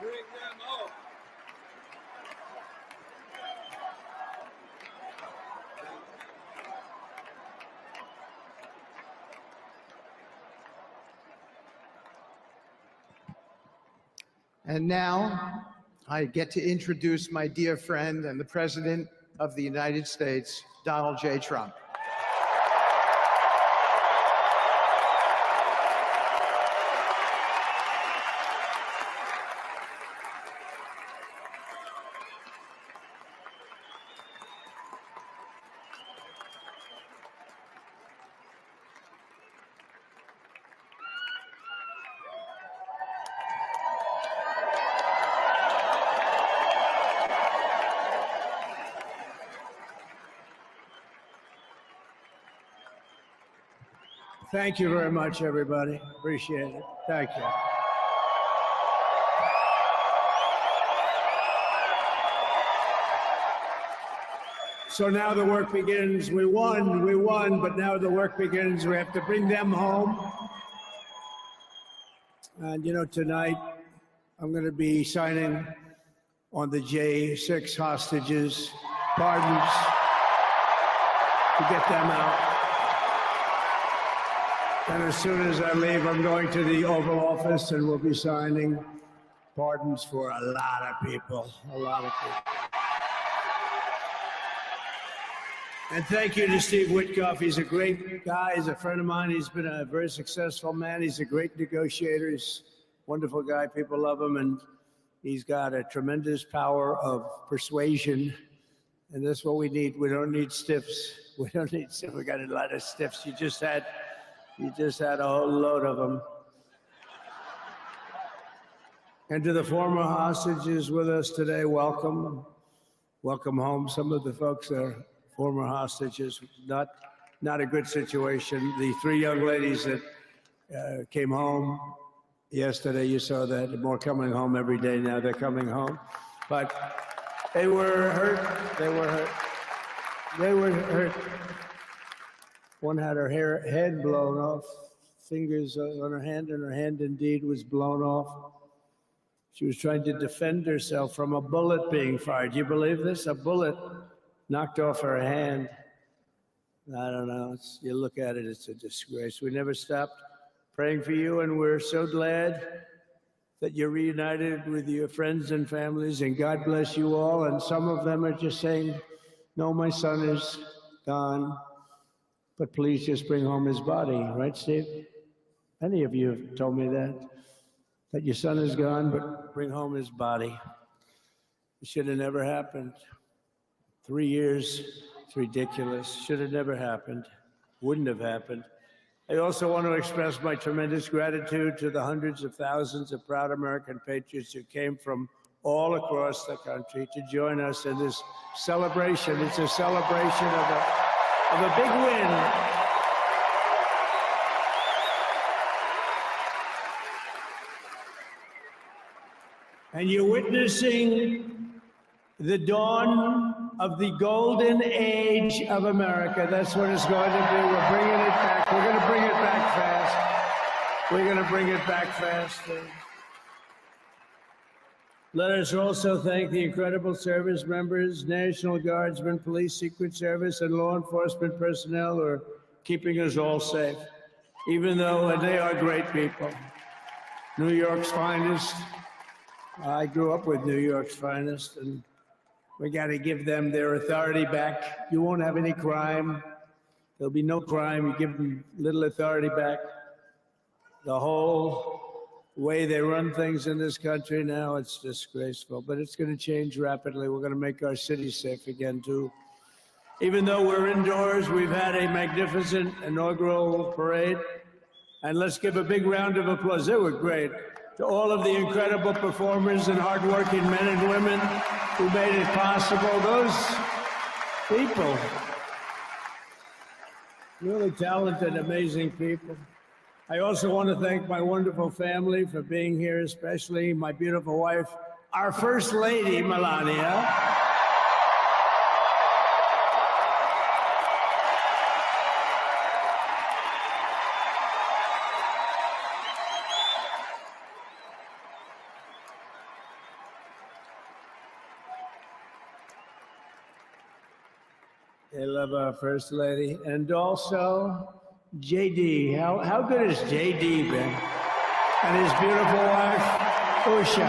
Bring them up. And now I get to introduce my dear friend and the President of the United States, Donald J. Trump. Thank you very much, everybody. Appreciate it. Thank you. So now the work begins. We won, but now the work begins. We have to bring them home. And you know, tonight I'm going to be signing on the J6 hostages, pardons, to get them out. And as soon as I leave, I'm going to the Oval Office and we'll be signing pardons for a lot of people, a lot of people. And thank you to Steve Witkoff. He's a great guy. He's a friend of mine. He's been a very successful man. He's a great negotiator. He's a wonderful guy. People love him. And he's got a tremendous power of persuasion. And that's what we need. We don't need stiffs. We don't need stiffs. We got a lot of stiffs. You just had a whole load of them. And to the former hostages with us today, welcome. Welcome home. Some of the folks are former hostages. Not a good situation. The three young ladies that came home yesterday, you saw that. More coming home every day now. They're coming home. But they were hurt. They were hurt. They were hurt. One had her head blown off, fingers on her hand, and her hand indeed was blown off. She was trying to defend herself from a bullet being fired. Do you believe this? A bullet knocked off her hand. I don't know. You look at it, it's a disgrace. We never stopped praying for you, and we're so glad that you're reunited with your friends and families, and God bless you all. And some of them are just saying, no, my son is gone. But please just bring home his body, right, Steve? Many of you have told me that your son is gone, but bring home his body. It should have never happened. 3 years, it's ridiculous. Should have never happened. Wouldn't have happened. I also want to express my tremendous gratitude to the hundreds of thousands of proud American patriots who came from all across the country to join us in this celebration. It's a celebration of a big win. And you're witnessing the dawn of the golden age of America. That's what it's going to be. We're bringing it back. We're going to bring it back fast. We're going to bring it back faster. Let us also thank the incredible service members, National Guardsmen, Police, Secret Service, and law enforcement personnel who are keeping us all safe, even though they are great people. New York's finest. I grew up with New York's finest, and we got to give them their authority back. You won't have any crime. There'll be no crime. You give them little authority back. The whole way they run things in this country now, it's disgraceful, but it's going to change rapidly. We're going to make our city safe again, too. Even though we're indoors, we've had a magnificent inaugural parade. And let's give a big round of applause. They were great. To all of the incredible performers and hardworking men and women who made it possible. Those people, really talented, amazing people. I also want to thank my wonderful family for being here, especially my beautiful wife, our First Lady, Melania. They love our First Lady. And also, JD. How good has JD been? And his beautiful wife, Usha.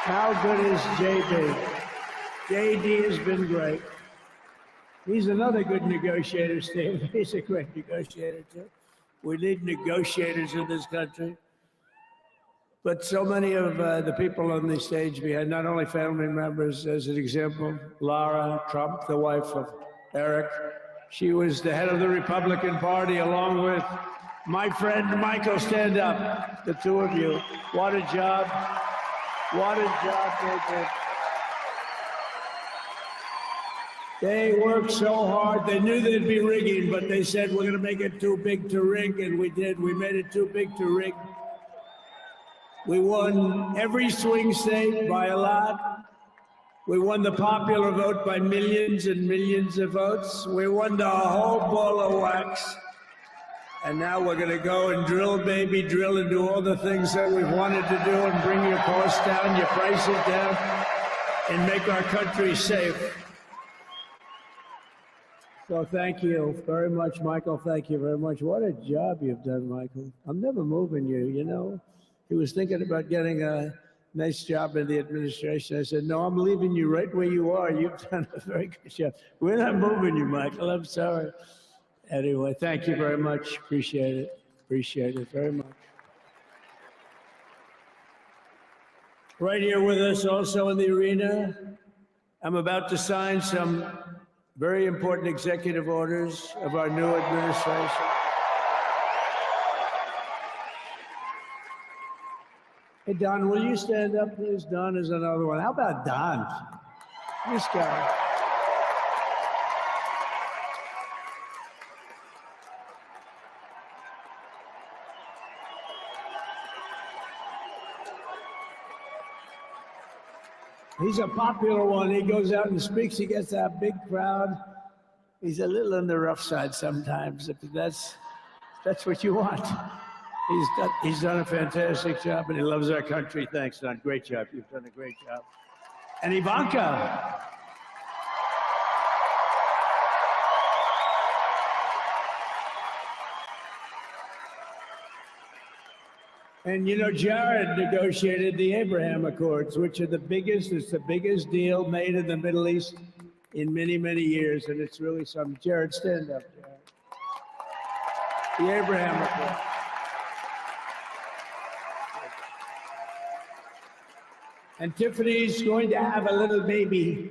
How good is JD? JD has been great. He's another good negotiator, Steve. He's a great negotiator, too. We need negotiators in this country. But so many of the people on the stage behind, not only family members, as an example, Lara Trump, the wife of Eric, she was the head of the Republican Party along with my friend Michael. Stand up, the two of you. What a job. What a job they did. They worked so hard. They knew they'd be rigging, but they said, we're going to make it too big to rig, and we did. We made it too big to rig. We won every swing state by a lot. We won the popular vote by millions and millions of votes. We won the whole ball of wax. And now we're going to go and drill, baby, drill, and do all the things that we've wanted to do and bring your costs down, your prices down, and make our country safe. So thank you very much, Michael. Thank you very much. What a job you've done, Michael. I'm never moving you, you know. He was thinking about getting a nice job in the administration. I said, no, I'm leaving you right where you are. You've done a very good job. We're not moving you, Michael. I'm sorry. Anyway, thank you very much. Appreciate it. Appreciate it very much. Right here with us also in the arena, I'm about to sign some very important executive orders of our new administration. Hey, Don, will you stand up, please? Don is another one. How about Don? This guy. He's a popular one. He goes out and speaks. He gets that big crowd. He's a little on the rough side sometimes, but that's what you want. He's done a fantastic job, and he loves our country. Thanks, Don. Great job. You've done a great job. And Ivanka. And you know, Jared negotiated the Abraham Accords, which are it's the biggest deal made in the Middle East in many, many years, and it's really something. Jared, stand up, Jared. The Abraham Accords. And Tiffany's going to have a little baby.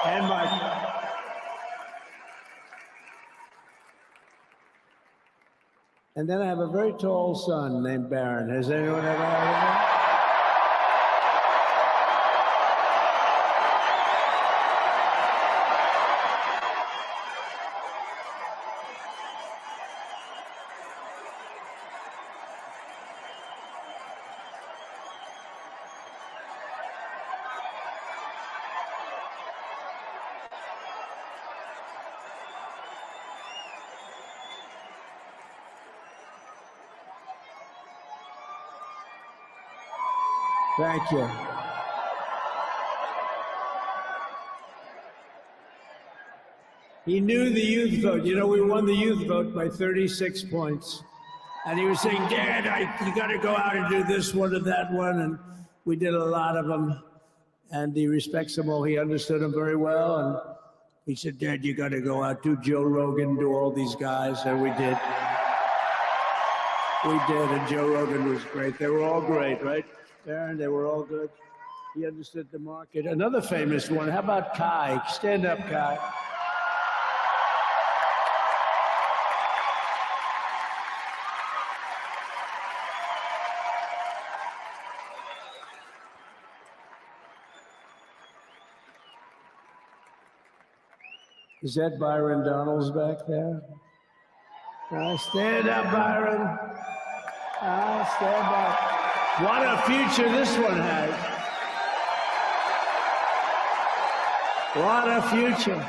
And Michael. And then I have a very tall son named Barron. Has anyone ever heard of him? Thank you. He knew the youth vote. You know, we won the youth vote by 36 points. And he was saying, Dad, you got to go out and do this one and that one. And we did a lot of them. And he respects them all. He understood them very well. And he said, Dad, you got to go out, do Joe Rogan, do all these guys. And we did. We did. And Joe Rogan was great. They were all great, right? Aaron, they were all good. He understood the market. Another famous one. How about Kai? Stand up, Kai. Is that Byron Donalds back there? Stand up, Byron. Stand up. What a future this one has. What a future.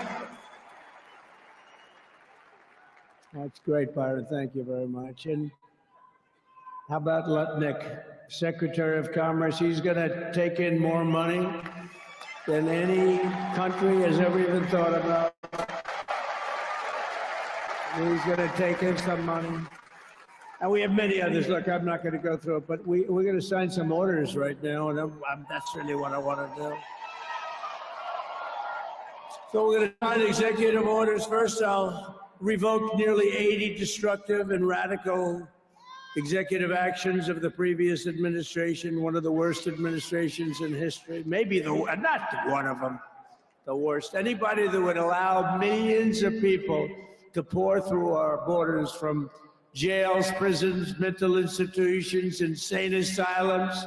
That's great, Byron. Thank you very much. And how about Lutnick, Secretary of Commerce? He's going to take in more money. than any country has ever even thought about. He's going to take in some money. And we have many others. Look, I'm not going to go through it, but we're going to sign some orders right now, and that's really what I want to do. So we're going to sign executive orders. First, I'll revoke nearly 80 destructive and radical executive actions of the previous administration, one of the worst administrations in history, maybe not one of them, the worst. Anybody that would allow millions of people to pour through our borders from jails, prisons, mental institutions, insane asylums,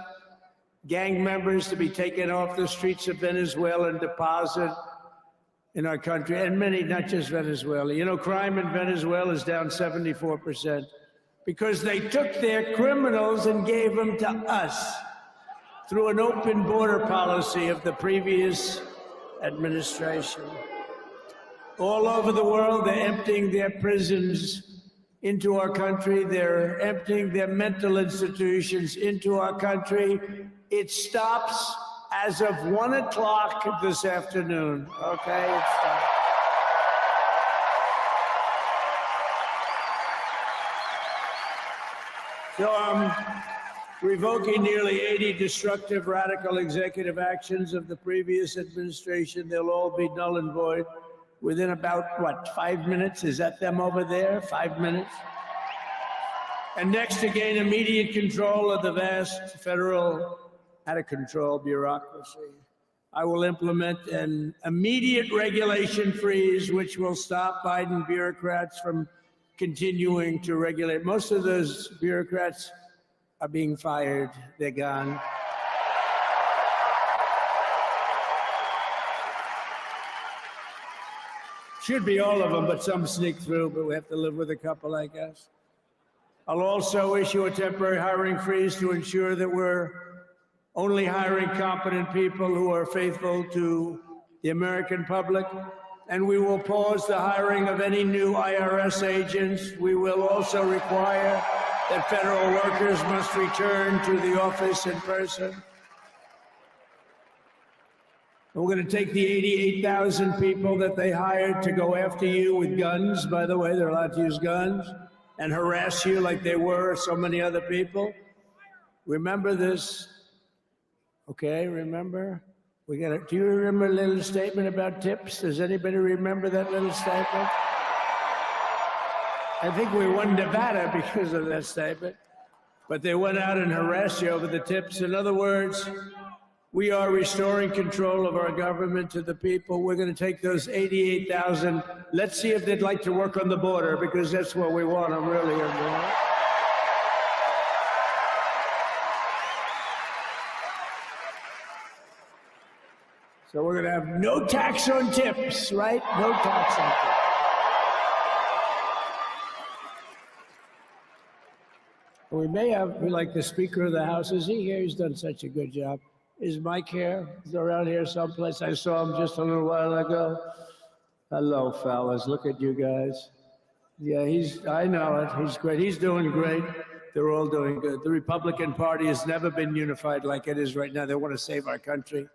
gang members to be taken off the streets of Venezuela and deposited in our country, and many, not just Venezuela. You know, crime in Venezuela is down 74%. Because they took their criminals and gave them to us through an open border policy of the previous administration. All over the world, they're emptying their prisons into our country. They're emptying their mental institutions into our country. It stops as of 1 o'clock this afternoon, okay? It stops. So I'm revoking nearly 80 destructive, radical executive actions of the previous administration. They'll all be null and void within about, 5 minutes? Is that them over there? 5 minutes? And next, to gain immediate control of the vast federal, out-of-control bureaucracy, I will implement an immediate regulation freeze, which will stop Biden bureaucrats from continuing to regulate. Most of those bureaucrats are being fired. They're gone. Should be all of them, but some sneak through, but we have to live with a couple, I guess. I'll also issue a temporary hiring freeze to ensure that we're only hiring competent people who are faithful to the American public. And we will pause the hiring of any new IRS agents. We will also require that federal workers must return to the office in person. And we're going to take the 88,000 people that they hired to go after you with guns. By the way, they're allowed to use guns and harass you like they were so many other people. Remember this, okay? Remember? Do you remember a little statement about tips? Does anybody remember that little statement? I think we won Nevada because of that statement. But they went out and harassed you over the tips. In other words, we are restoring control of our government to the people. We're going to take those 88,000. Let's see if they'd like to work on the border, because that's what we want them really. So we're going to have no tax on tips, right? No tax on tips. We may have, like the Speaker of the House, is he here? He's done such a good job. Is Mike here? He's around here someplace. I saw him just a little while ago. Hello, fellas. Look at you guys. Yeah, I know it. He's great. He's doing great. They're all doing good. The Republican Party has never been unified like it is right now. They want to save our country.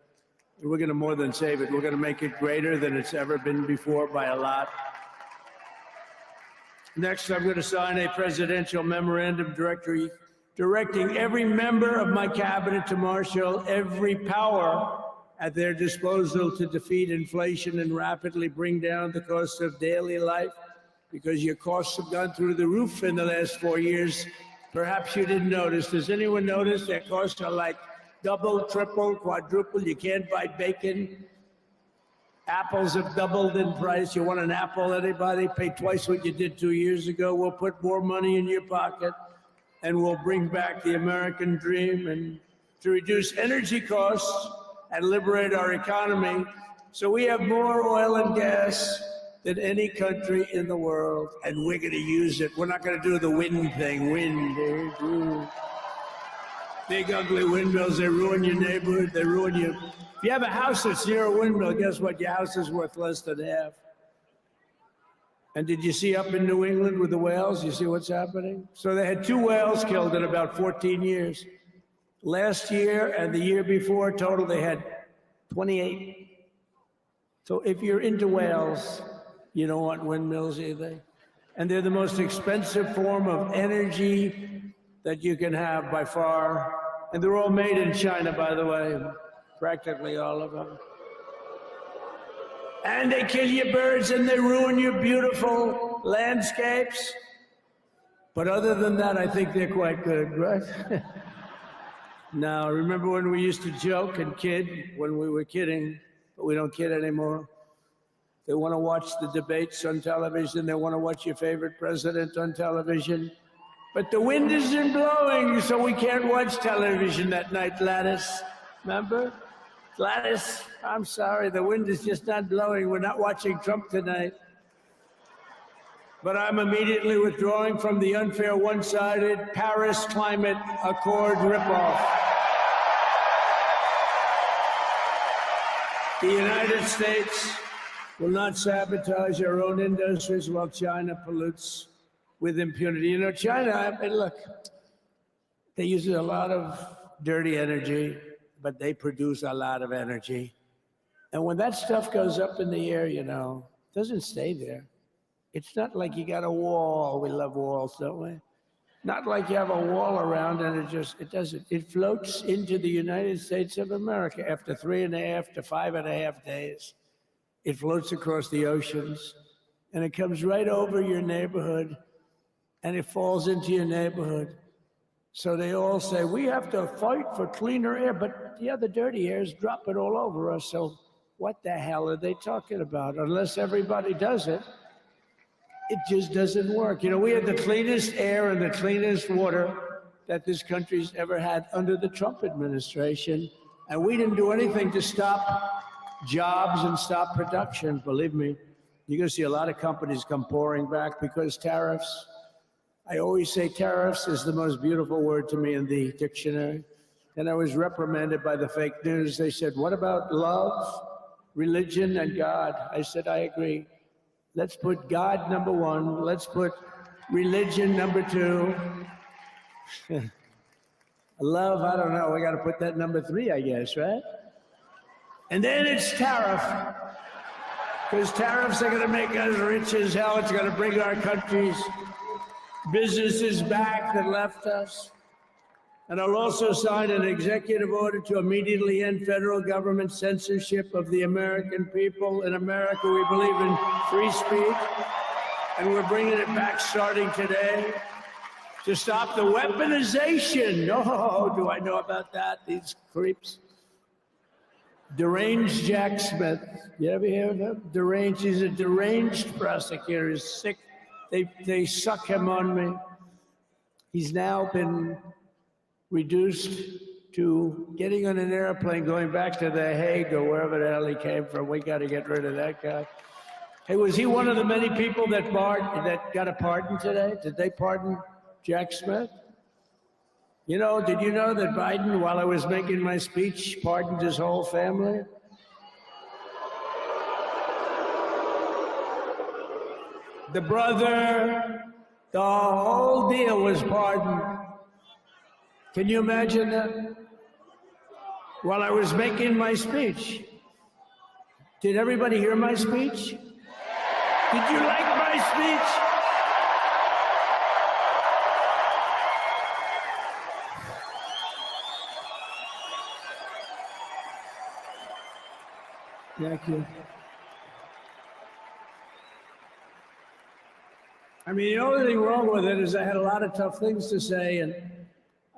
We're going to more than save it. We're going to make it greater than it's ever been before by a lot. Next, I'm going to sign a presidential memorandum directing every member of my cabinet to marshal every power at their disposal to defeat inflation and rapidly bring down the cost of daily life, because your costs have gone through the roof in the last 4 years. Perhaps you didn't notice. Does anyone notice their costs are like double, triple, quadruple? You can't buy bacon. Apples have doubled in price. You want an apple, anybody? Pay twice what you did 2 years ago. We'll put more money in your pocket, and we'll bring back the American dream and to reduce energy costs and liberate our economy. So we have more oil and gas than any country in the world, and we're going to use it. We're not going to do the wind thing. Wind, dude. Big, ugly windmills, they ruin your neighborhood. They ruin you. If you have a house that's near a windmill, guess what? Your house is worth less than half. And did you see up in New England with the whales? You see what's happening? So they had 2 whales killed in about 14 years. Last year and the year before, total, they had 28. So if you're into whales, you don't want windmills either. And they're the most expensive form of energy that you can have by far. And they're all made in China, by the way, practically all of them. And they kill your birds and they ruin your beautiful landscapes. But other than that, I think they're quite good, right? Now, remember when we used to joke and kid, when we were kidding, but we don't kid anymore? They want to watch the debates on television. They want to watch your favorite president on television. But the wind isn't blowing, so we can't watch television that night, Gladys. Remember? Gladys, I'm sorry, the wind is just not blowing. We're not watching Trump tonight. But I'm immediately withdrawing from the unfair, one-sided Paris Climate Accord ripoff. The United States will not sabotage our own industries while China pollutes with impunity. You know, China, I mean, look, they use a lot of dirty energy, but they produce a lot of energy. And when that stuff goes up in the air, you know, it doesn't stay there. It's not like you got a wall. We love walls, don't we? Not like you have a wall around and it doesn't. It floats into the United States of America after 3.5 to 5.5 days. It floats across the oceans and it comes right over your neighborhood and it falls into your neighborhood. So they all say, we have to fight for cleaner air, but the other dirty air is dropping all over us. So what the hell are they talking about? Unless everybody does it, it just doesn't work. You know, we had the cleanest air and the cleanest water that this country's ever had under the Trump administration. And we didn't do anything to stop jobs and stop production, believe me. You're gonna see a lot of companies come pouring back because tariffs. I always say tariffs is the most beautiful word to me in the dictionary. And I was reprimanded by the fake news. They said, what about love, religion, and God? I said, I agree. Let's put God number one. Let's put religion number two. Love, I don't know. We got to put that number 3, I guess, right? And then it's tariff. Because tariffs are going to make us rich as hell. It's going to bring our country's businesses back that left us. And I'll also sign an executive order to immediately end federal government censorship of the American people. In America, we believe in free speech, and we're bringing it back starting today to stop the weaponization. Oh, do I know about that? These creeps. Deranged Jack Smith. You ever hear of him? Deranged. He's a deranged prosecutor. He's sick. They suck him on me. He's now been reduced to getting on an airplane, going back to The Hague or wherever the hell he came from. We got to get rid of that guy. Hey, was he one of the many people that got a pardon today? Did they pardon Jack Smith? You know, did you know that Biden, while I was making my speech, pardoned his whole family? The brother, the whole deal was pardoned. Can you imagine that? While I was making my speech. Did everybody hear my speech? Did you like my speech? Thank you. I mean, the only thing wrong with it is I had a lot of tough things to say, and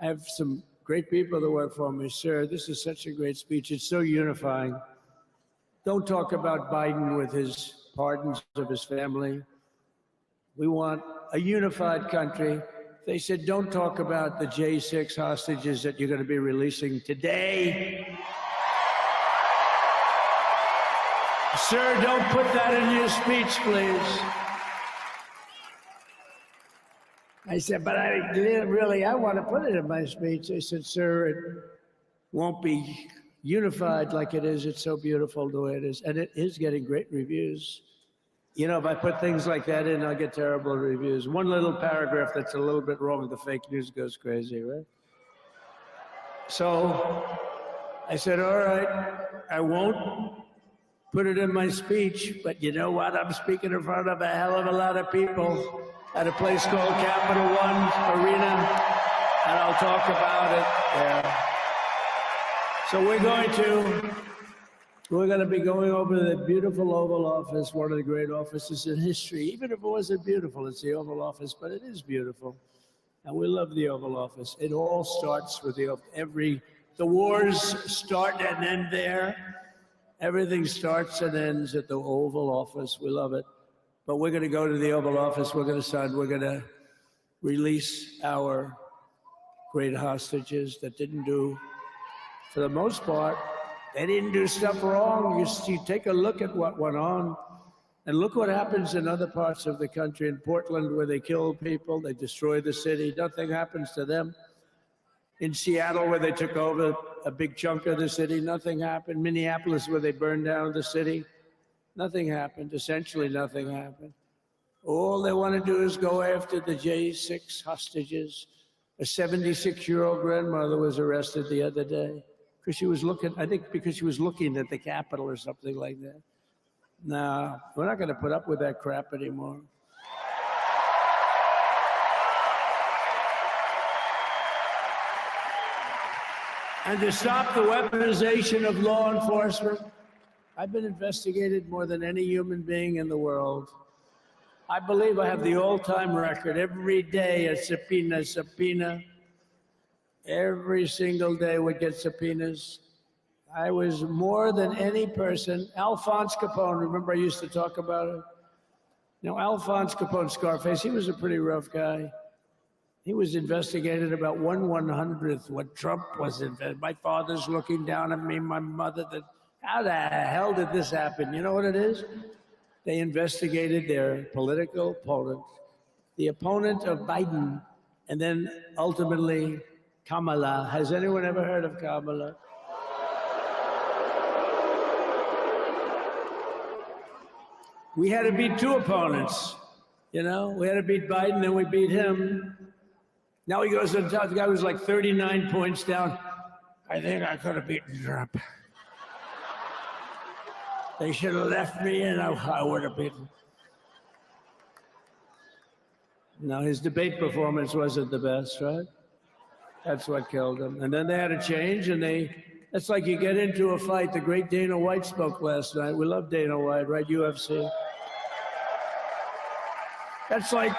I have some great people that work for me. Sir, this is such a great speech. It's so unifying. Don't talk about Biden with his pardons of his family. We want a unified country. They said, don't talk about the J6 hostages that you're going to be releasing today. Sir, don't put that in your speech, please. I said, but I want to put it in my speech. They said, sir, it won't be unified like it is. It's so beautiful the way it is. And it is getting great reviews. You know, if I put things like that in, I'll get terrible reviews. One little paragraph that's a little bit wrong, the fake news goes crazy, right? So I said, all right, I won't put it in my speech, but you know what? I'm speaking in front of a hell of a lot of people at a place called Capital One Arena, and I'll talk about it. Yeah. So we're going to be going over the beautiful Oval Office, one of the great offices in history. Even if it wasn't beautiful, it's the Oval Office, but it is beautiful. And we love the Oval Office. It all starts with the wars start and end there. Everything starts and ends at the Oval Office. We love it. But we're going to go to the Oval Office. We're going to release our great hostages that didn't do, for the most part, they didn't do stuff wrong. You take a look at what went on, and look what happens in other parts of the country. In Portland, where they kill people, they destroy the city, nothing happens to them. In Seattle, where they took over a big chunk of the city, nothing happened. Minneapolis, where they burned down the city, nothing happened. Essentially, nothing happened. All they want to do is go after the J6 hostages. A 76-year-old grandmother was arrested the other day because she was looking, I think because she was looking at the Capitol or something like that. No, we're not going to put up with that crap anymore. And to stop the weaponization of law enforcement, I've been investigated more than any human being in the world. I believe I have the all-time record. Every day a subpoena. Every single day we get subpoenas. I was more than any person. Alphonse Capone, remember I used to talk about it? Now, Alphonse Capone, Scarface, he was a pretty rough guy. He was investigated about 1/100th what Trump was investigated. My father's looking down at me, my mother, how the hell did this happen? You know what it is? They investigated their political opponent, the opponent of Biden, and then ultimately Kamala. Has anyone ever heard of Kamala? We had to beat two opponents. You know, we had to beat Biden, then we beat him. Now he goes on top. The guy was like 39 points down. I think I could have beaten Trump. They should have left me and I would have beaten. No, his debate performance wasn't the best, right? That's what killed him. And then they had a change, and it's like you get into a fight. The great Dana White spoke last night. We love Dana White, right? UFC. That's like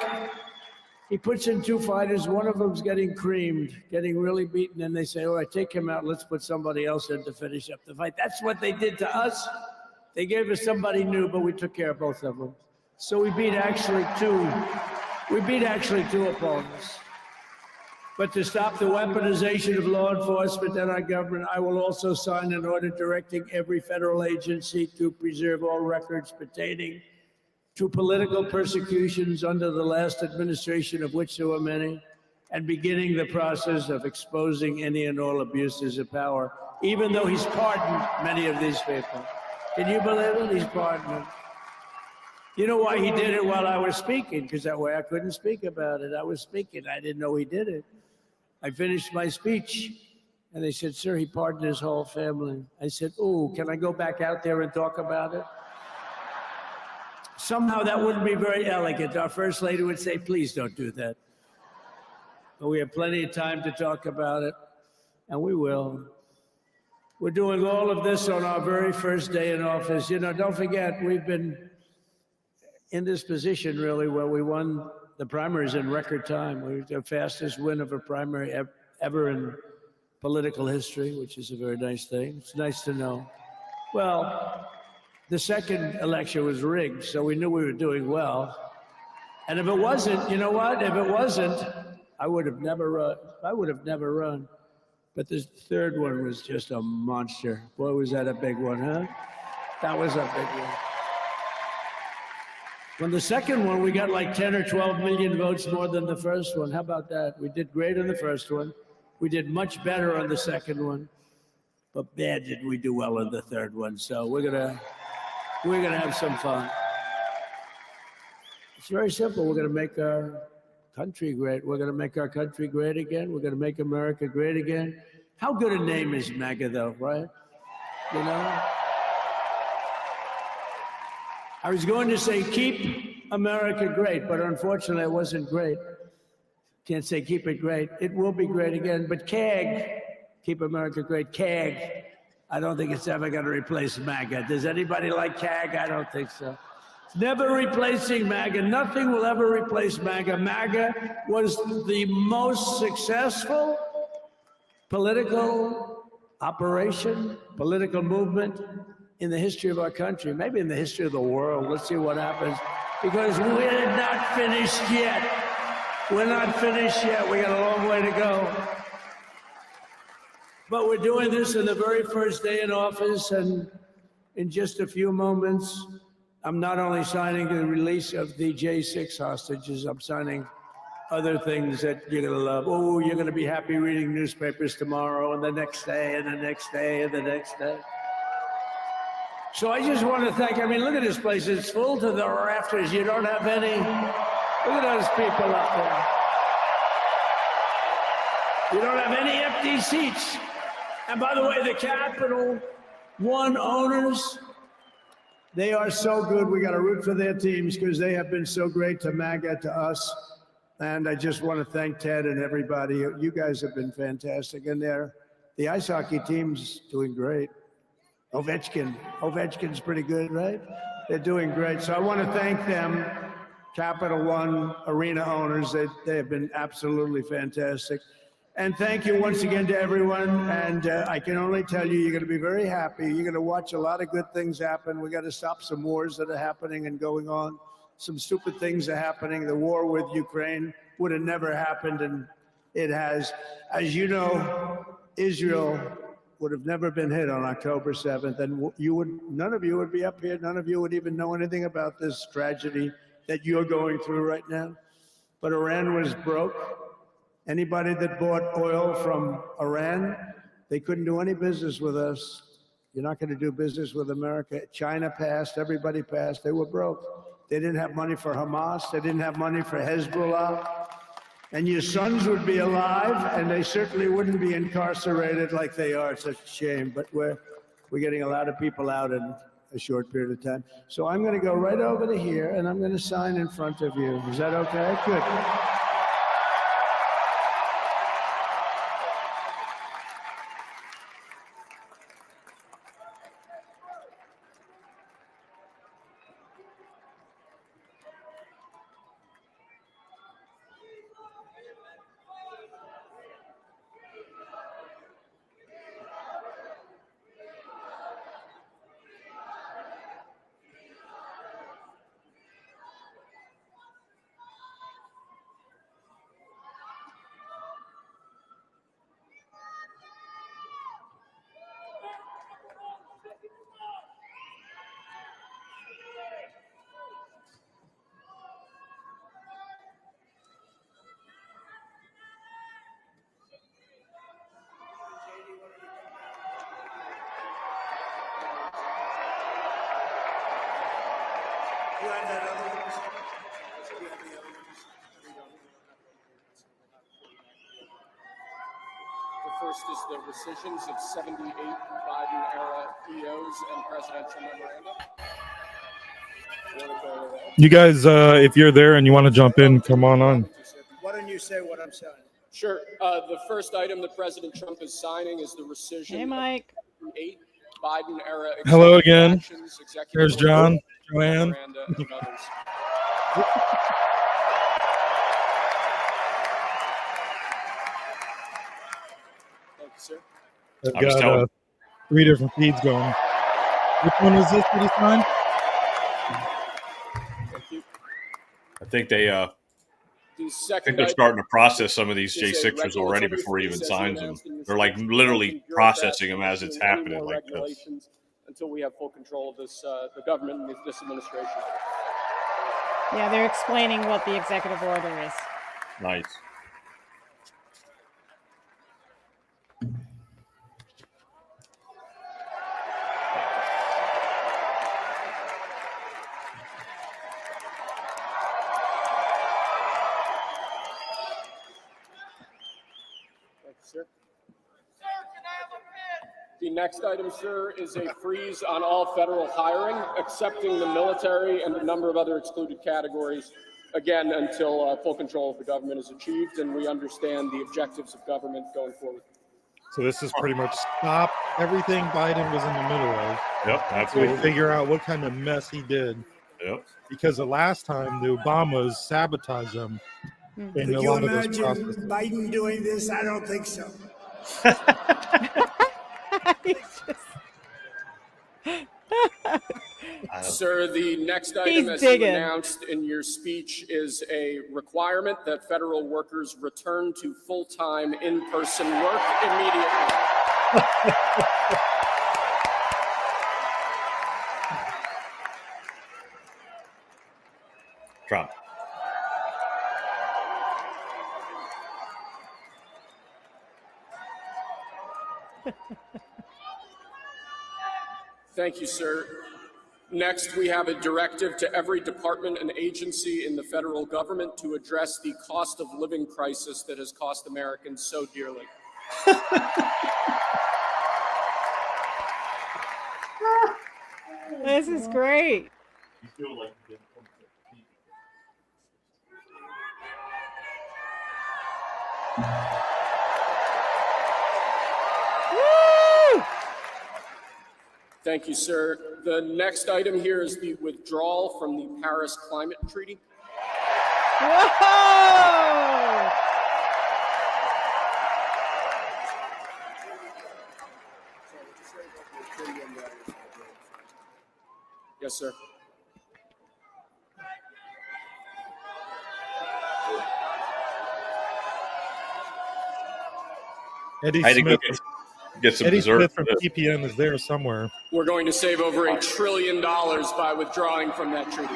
he puts in two fighters. One of them's getting creamed, getting really beaten, and they say, all right, take him out. Let's put somebody else in to finish up the fight. That's what they did to us. They gave us somebody new, but we took care of both of them. So we beat actually two opponents. But to stop the weaponization of law enforcement and our government, I will also sign an order directing every federal agency to preserve all records pertaining to political persecutions under the last administration, of which there were many, and beginning the process of exposing any and all abuses of power, even though he's pardoned many of these people. Can you believe it? He's pardoned them. You know why he did it while I was speaking? Because that way I couldn't speak about it. I was speaking. I didn't know he did it. I finished my speech, and they said, sir, he pardoned his whole family. I said, oh, can I go back out there and talk about it? Somehow that wouldn't be very elegant. Our First Lady would say, please don't do that. But we have plenty of time to talk about it, and we will. We're doing all of this on our very first day in office. You know, don't forget, we've been in this position, really, where we won the primaries in record time. We were the fastest win of a primary ever in political history, which is a very nice thing. It's nice to know. Well, the second election was rigged, so we knew we were doing well. And if it wasn't, you know what? If it wasn't, I would have never run. But this third one was just a monster. Boy, was that a big one, huh? That was a big one. When the second one, we got like 10 or 12 million votes more than the first one. How about that? We did great on the first one. We did much better on the second one. But man, did we do well on the third one. So we're gonna have some fun. It's very simple. We're gonna make our country great. We're gonna make our country great again. We're gonna make America great again. How good a name is MAGA, though, right? You know? I was going to say, keep America great, but unfortunately, it wasn't great. Can't say keep it great. It will be great again, but CAG, keep America great, CAG, I don't think it's ever going to replace MAGA. Does anybody like CAG? I don't think so. It's never replacing MAGA. Nothing will ever replace MAGA. MAGA was the most successful political operation, political movement in the history of our country, maybe in the history of the world. Let's see what happens, because we're not finished yet. We're not finished yet. We got a long way to go. But we're doing this in the very first day in office, and in just a few moments, I'm not only signing the release of the J6 hostages, I'm signing other things that you're going to love. Oh, you're going to be happy reading newspapers tomorrow, and the next day, and the next day, and the next day. So I just want to thank, I mean, look at this place. It's full to the rafters. You don't have any, look at those people up there. You don't have any empty seats. And by the way, the Capital One owners, they are so good. We got to root for their teams because they have been so great to MAGA, to us. And I just want to thank Ted and everybody. You guys have been fantastic. And the ice hockey team's doing great. Ovechkin's pretty good, right? They're doing great. So I want to thank them, Capital One arena owners. They have been absolutely fantastic. And thank you once again to everyone. And I can only tell you, you're going to be very happy. You're going to watch a lot of good things happen. We got to stop some wars that are happening and going on. Some stupid things are happening. The war with Ukraine would have never happened, and it has. As you know, Israel would have never been hit on October 7th, and none of you would be up here. None of you would even know anything about this tragedy that you're going through right now. But Iran was broke. Anybody that bought oil from Iran, they couldn't do any business with us. You're not going to do business with America. China passed. Everybody passed. They were broke. They didn't have money for Hamas. They didn't have money for Hezbollah. And your sons would be alive, and they certainly wouldn't be incarcerated like they are. It's such a shame. But we're getting a lot of people out in a short period of time. So I'm going to go right over to here, and I'm going to sign in front of you. Is that okay? Good. The first is the rescissions of 78 Biden-era EOs and presidential memoranda. You guys, if you're there and you want to jump in, come on. Why don't you say what I'm saying? Sure. The first item that President Trump is signing is the rescission of 8 Biden-era Hello again. actions, There's John, Joanne. memoranda, and others. Thank you, sir. I've got 3 different feeds going. Which one is this that he signed? Thank you. I think they The I second think they're item starting to process some of these is a J6s already regulatory before he even freeze, as signs them. announced in this They're like speech, literally preventing bureaucrats processing them from as it's issuing any happening more like this. regulations until we have full control of this, the government and this administration. Yeah, they're explaining what the executive order is. Nice. Thank you, sir. The next item, sir, is a freeze on all federal hiring, excepting the military and a number of other excluded categories, again, until full control of the government is achieved and we understand the objectives of government going forward. So this is pretty much stop everything Biden was in the middle of. Yep, So absolutely. we figure out what kind of mess he did. Yep. Because the last time the Obamas sabotaged him in Could a you lot of those imagine processes. Biden doing this? I don't think so. Sir, the next item, as you announced in your speech, is a requirement that federal workers return to full-time in-person work immediately. Trump. Thank you, sir. Next, we have a directive to every department and agency in the federal government to address the cost of living crisis that has cost Americans so dearly. This is great. Woo! Thank you, sir. The next item here is the withdrawal from the Paris Climate Treaty. Whoa! Yes, sir. Eddie I had to go Smith, get some Eddie dessert. Smith for from this. TPN is there somewhere. We're going to save over $1 trillion by withdrawing from that treaty.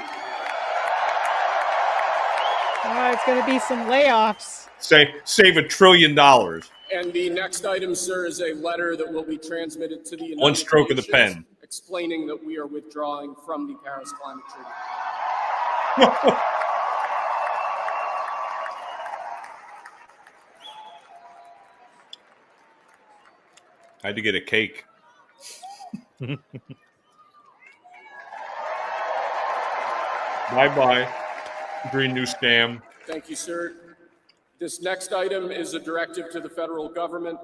Oh, it's going to be some layoffs. Save $1 trillion. And the next item, sir, is a letter that will be transmitted to the United One stroke of the Nations pen. explaining that we are withdrawing from the Paris Climate Treaty. I had to get a cake. Bye-bye. Green New Scam. Thank you, sir. This next item is a directive to the federal government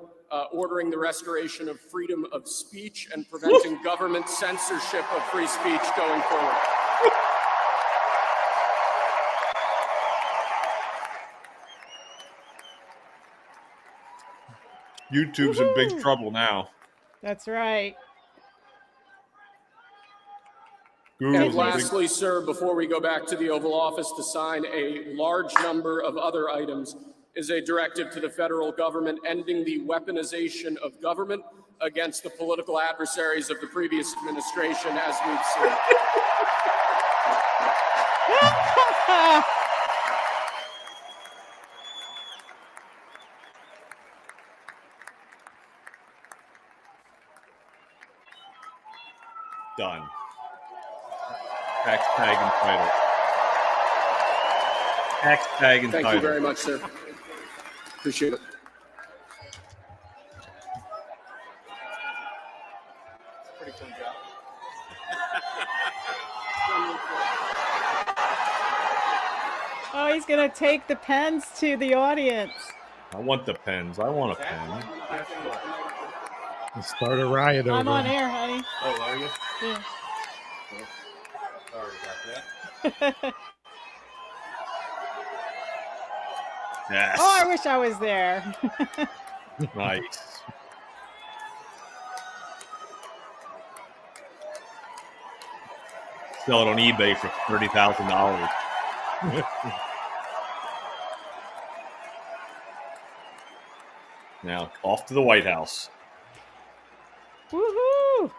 ordering the restoration of freedom of speech and preventing government censorship of free speech going forward. YouTube's in big trouble now. That's right. And Google's in big lastly, sir, before we go back to the Oval Office to sign a large number of other items, is a directive to the federal government ending the weaponization of government against the political adversaries of the previous administration, as we've seen. done. Tax tag and title. Tax tag and Thank title. you very much, sir. Appreciate it. Pretty cool job. Oh, he's going to take the pens to the audience. I want the pens. I want a pen. Let's start a riot over. I'm on air, honey. Oh, are you? Yeah. Sorry about that. Yes. Oh, I wish I was there. Nice. Sell it on eBay for $30,000. Now off to the White House. Woohoo!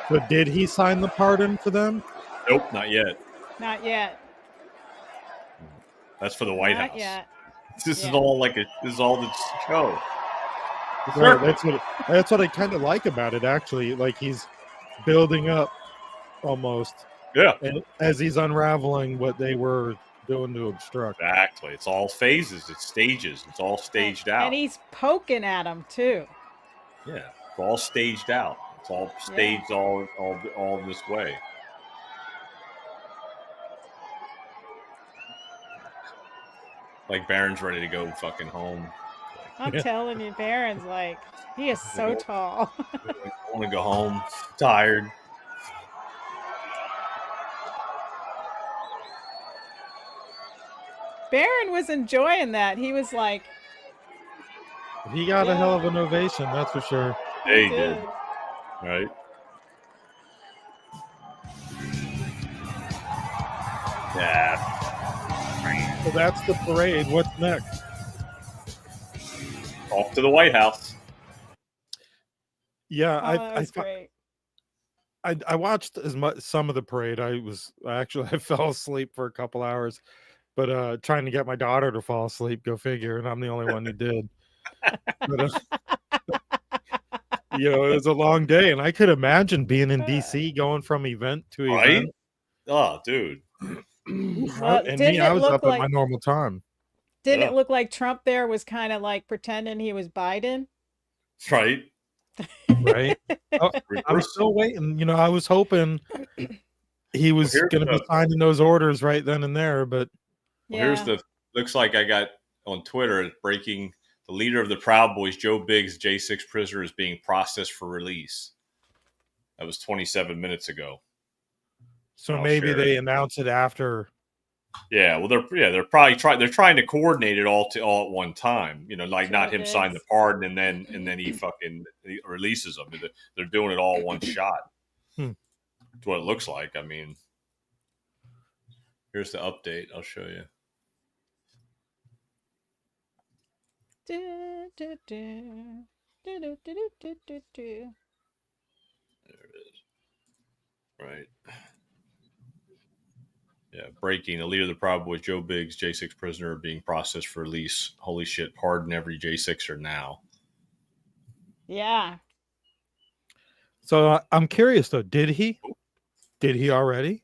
So did he sign the pardon for them? Nope, not yet. Not yet. That's for the White Not House. yet. This is Yeah. all like this is all the show. The Right, circus. that's what I kind of like about it, actually. Like he's building up almost. Yeah, And as he's unraveling what they were doing to obstruct. exactly. It's all phases. It's stages. It's all staged out. And he's poking at him too. Yeah, it's all staged out. It's all staged all this way. Like Baron's ready to go fucking home. I'm telling you, Baron's like, he is so tall. I want to go home. Tired. Baron was enjoying that. He was like, He got a hell of an ovation, that's for sure. Yeah, he did. Right. Yeah. So that's the parade. What's next? Off to the White House. Yeah, that was great. I watched some of the parade. I fell asleep for a couple hours, but trying to get my daughter to fall asleep, go figure, and I'm the only one who did. But, it was a long day, and I could imagine being in DC going from event to event. Oh, dude. And me, I was up at my normal time. Didn't it look like Trump there was kind of like pretending he was Biden? Right. Right. I'm still waiting. I was hoping he was going to be signing those orders right then and there, but looks like I got on Twitter breaking. The leader of the Proud Boys, Joe Biggs, J6 prisoner, is being processed for release. That was 27 minutes ago. So maybe they announce it after. Yeah, well, they're probably trying to coordinate it all at one time. Like not him sign the pardon and then he releases them. They're doing it all one shot. That's what it looks like. I mean, here's the update. I'll show you. There it is. Right. Yeah, breaking. The leader of the Proud Boys, Joe Biggs, J6 prisoner, being processed for release. Holy shit, pardon every J6er now. Yeah. So I'm curious though, did he already?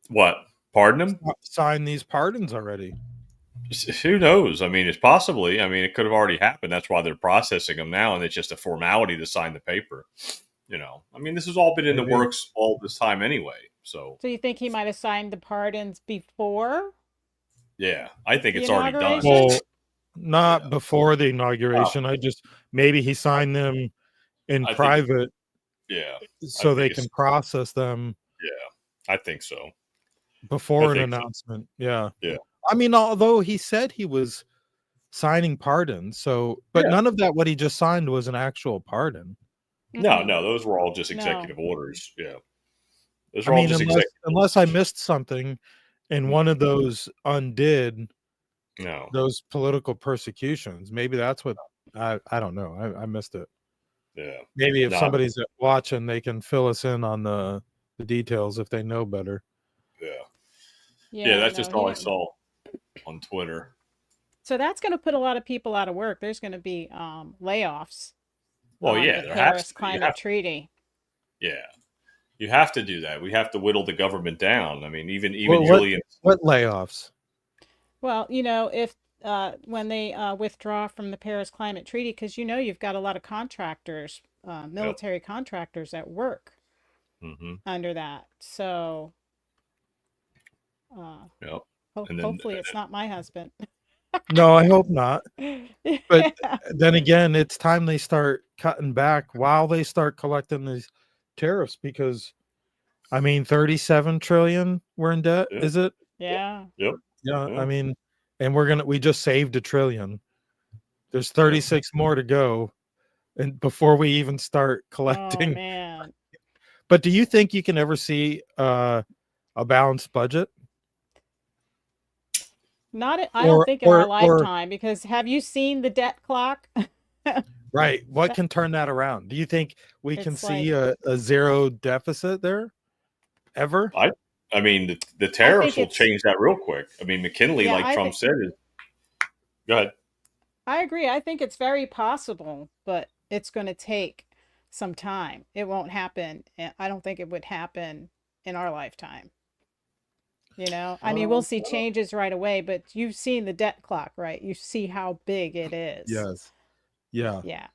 What? Pardon him? Sign these pardons already? Who knows? I mean, it's possibly. I mean, it could have already happened. That's why they're processing them now, and it's just a formality to sign the paper. I mean, this has all been in the works all this time anyway. So you think he might have signed the pardons before? Yeah, I think it's already done. Well, not before the inauguration. Maybe he signed them in private. So they can process them. Yeah, I think so. Before an announcement. Yeah. Yeah. I mean, although he said he was signing pardons, but none of that, what he just signed was an actual pardon. No, those were all just executive orders. Yeah. Those are all just unless I missed something and one of those undid those political persecutions. Maybe that's what I don't know. I missed it. Yeah. Maybe if somebody's watching, they can fill us in on the details if they know better. Yeah, that's just all I saw on Twitter. So that's going to put a lot of people out of work. There's going to be layoffs. Well, the Paris Climate Treaty. Yeah, you have to do that. We have to whittle the government down. I mean, even Julian. What layoffs? Well, if when they withdraw from the Paris Climate Treaty, because you've got a lot of contractors, military contractors at work under that. So. Hopefully it's not my husband. No, I hope not. But then again, it's time they start cutting back while they start collecting these tariffs, because I mean 37 trillion we're in debt, is it? Yeah. Yep. Yeah, I mean, and we just saved $1 trillion. There's 36 more to go, and before we even start collecting. Oh, man. But do you think you can ever see a balanced budget? I don't think in our lifetime, because have you seen the debt clock? Right. What can turn that around? Do you think we can see a zero deficit there ever? I mean, the tariffs will change that real quick. I mean, McKinley, Trump said, go ahead. I agree. I think it's very possible, but it's going to take some time. It won't happen. I don't think it would happen in our lifetime. You know, I mean, we'll see changes right away, but you've seen the debt clock, right? You see how big it is. Yes. Yeah. Yeah.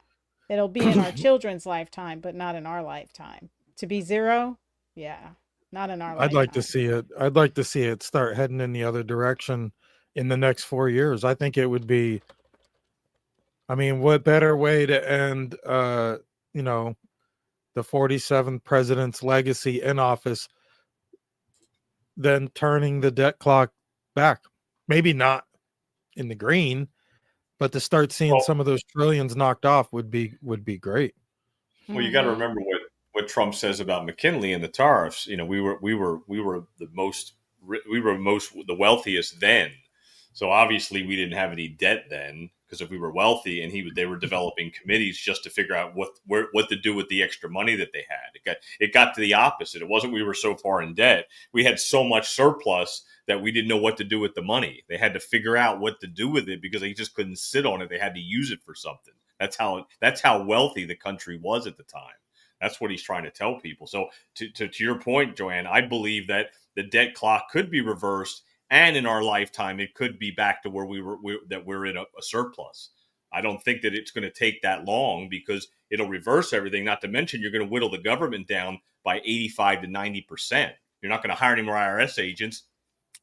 It'll be in our children's lifetime, but not in our lifetime. To be zero, yeah, not in our I'd like to lifetime. see it. I'd like to see it start heading in the other direction in the next 4 years. I think it would be, I mean, what better way to end you know, the 47th president's legacy in office than turning the debt clock back? Maybe not in the green, but to start seeing Well, some of those trillions knocked off would be great. Well, you got to Mm-hmm. remember what Trump says about McKinley and the tariffs. You know, we were the wealthiest then. So obviously we didn't have any debt then, because if we were wealthy, and they were developing committees just to figure out what to do with the extra money that they had. It got to the opposite. It wasn't we were so far in debt. We had so much surplus that we didn't know what to do with the money. They had to figure out what to do with it because they just couldn't sit on it. They had to use it for something. That's how wealthy the country was at the time. That's what he's trying to tell people. So to your point, Joanne, I believe that the debt clock could be reversed, and in our lifetime, it could be back to where we're in a surplus. I don't think that it's going to take that long, because it'll reverse everything. Not to mention, you're going to whittle the government down by 85 to 90%. You're not going to hire any more IRS agents.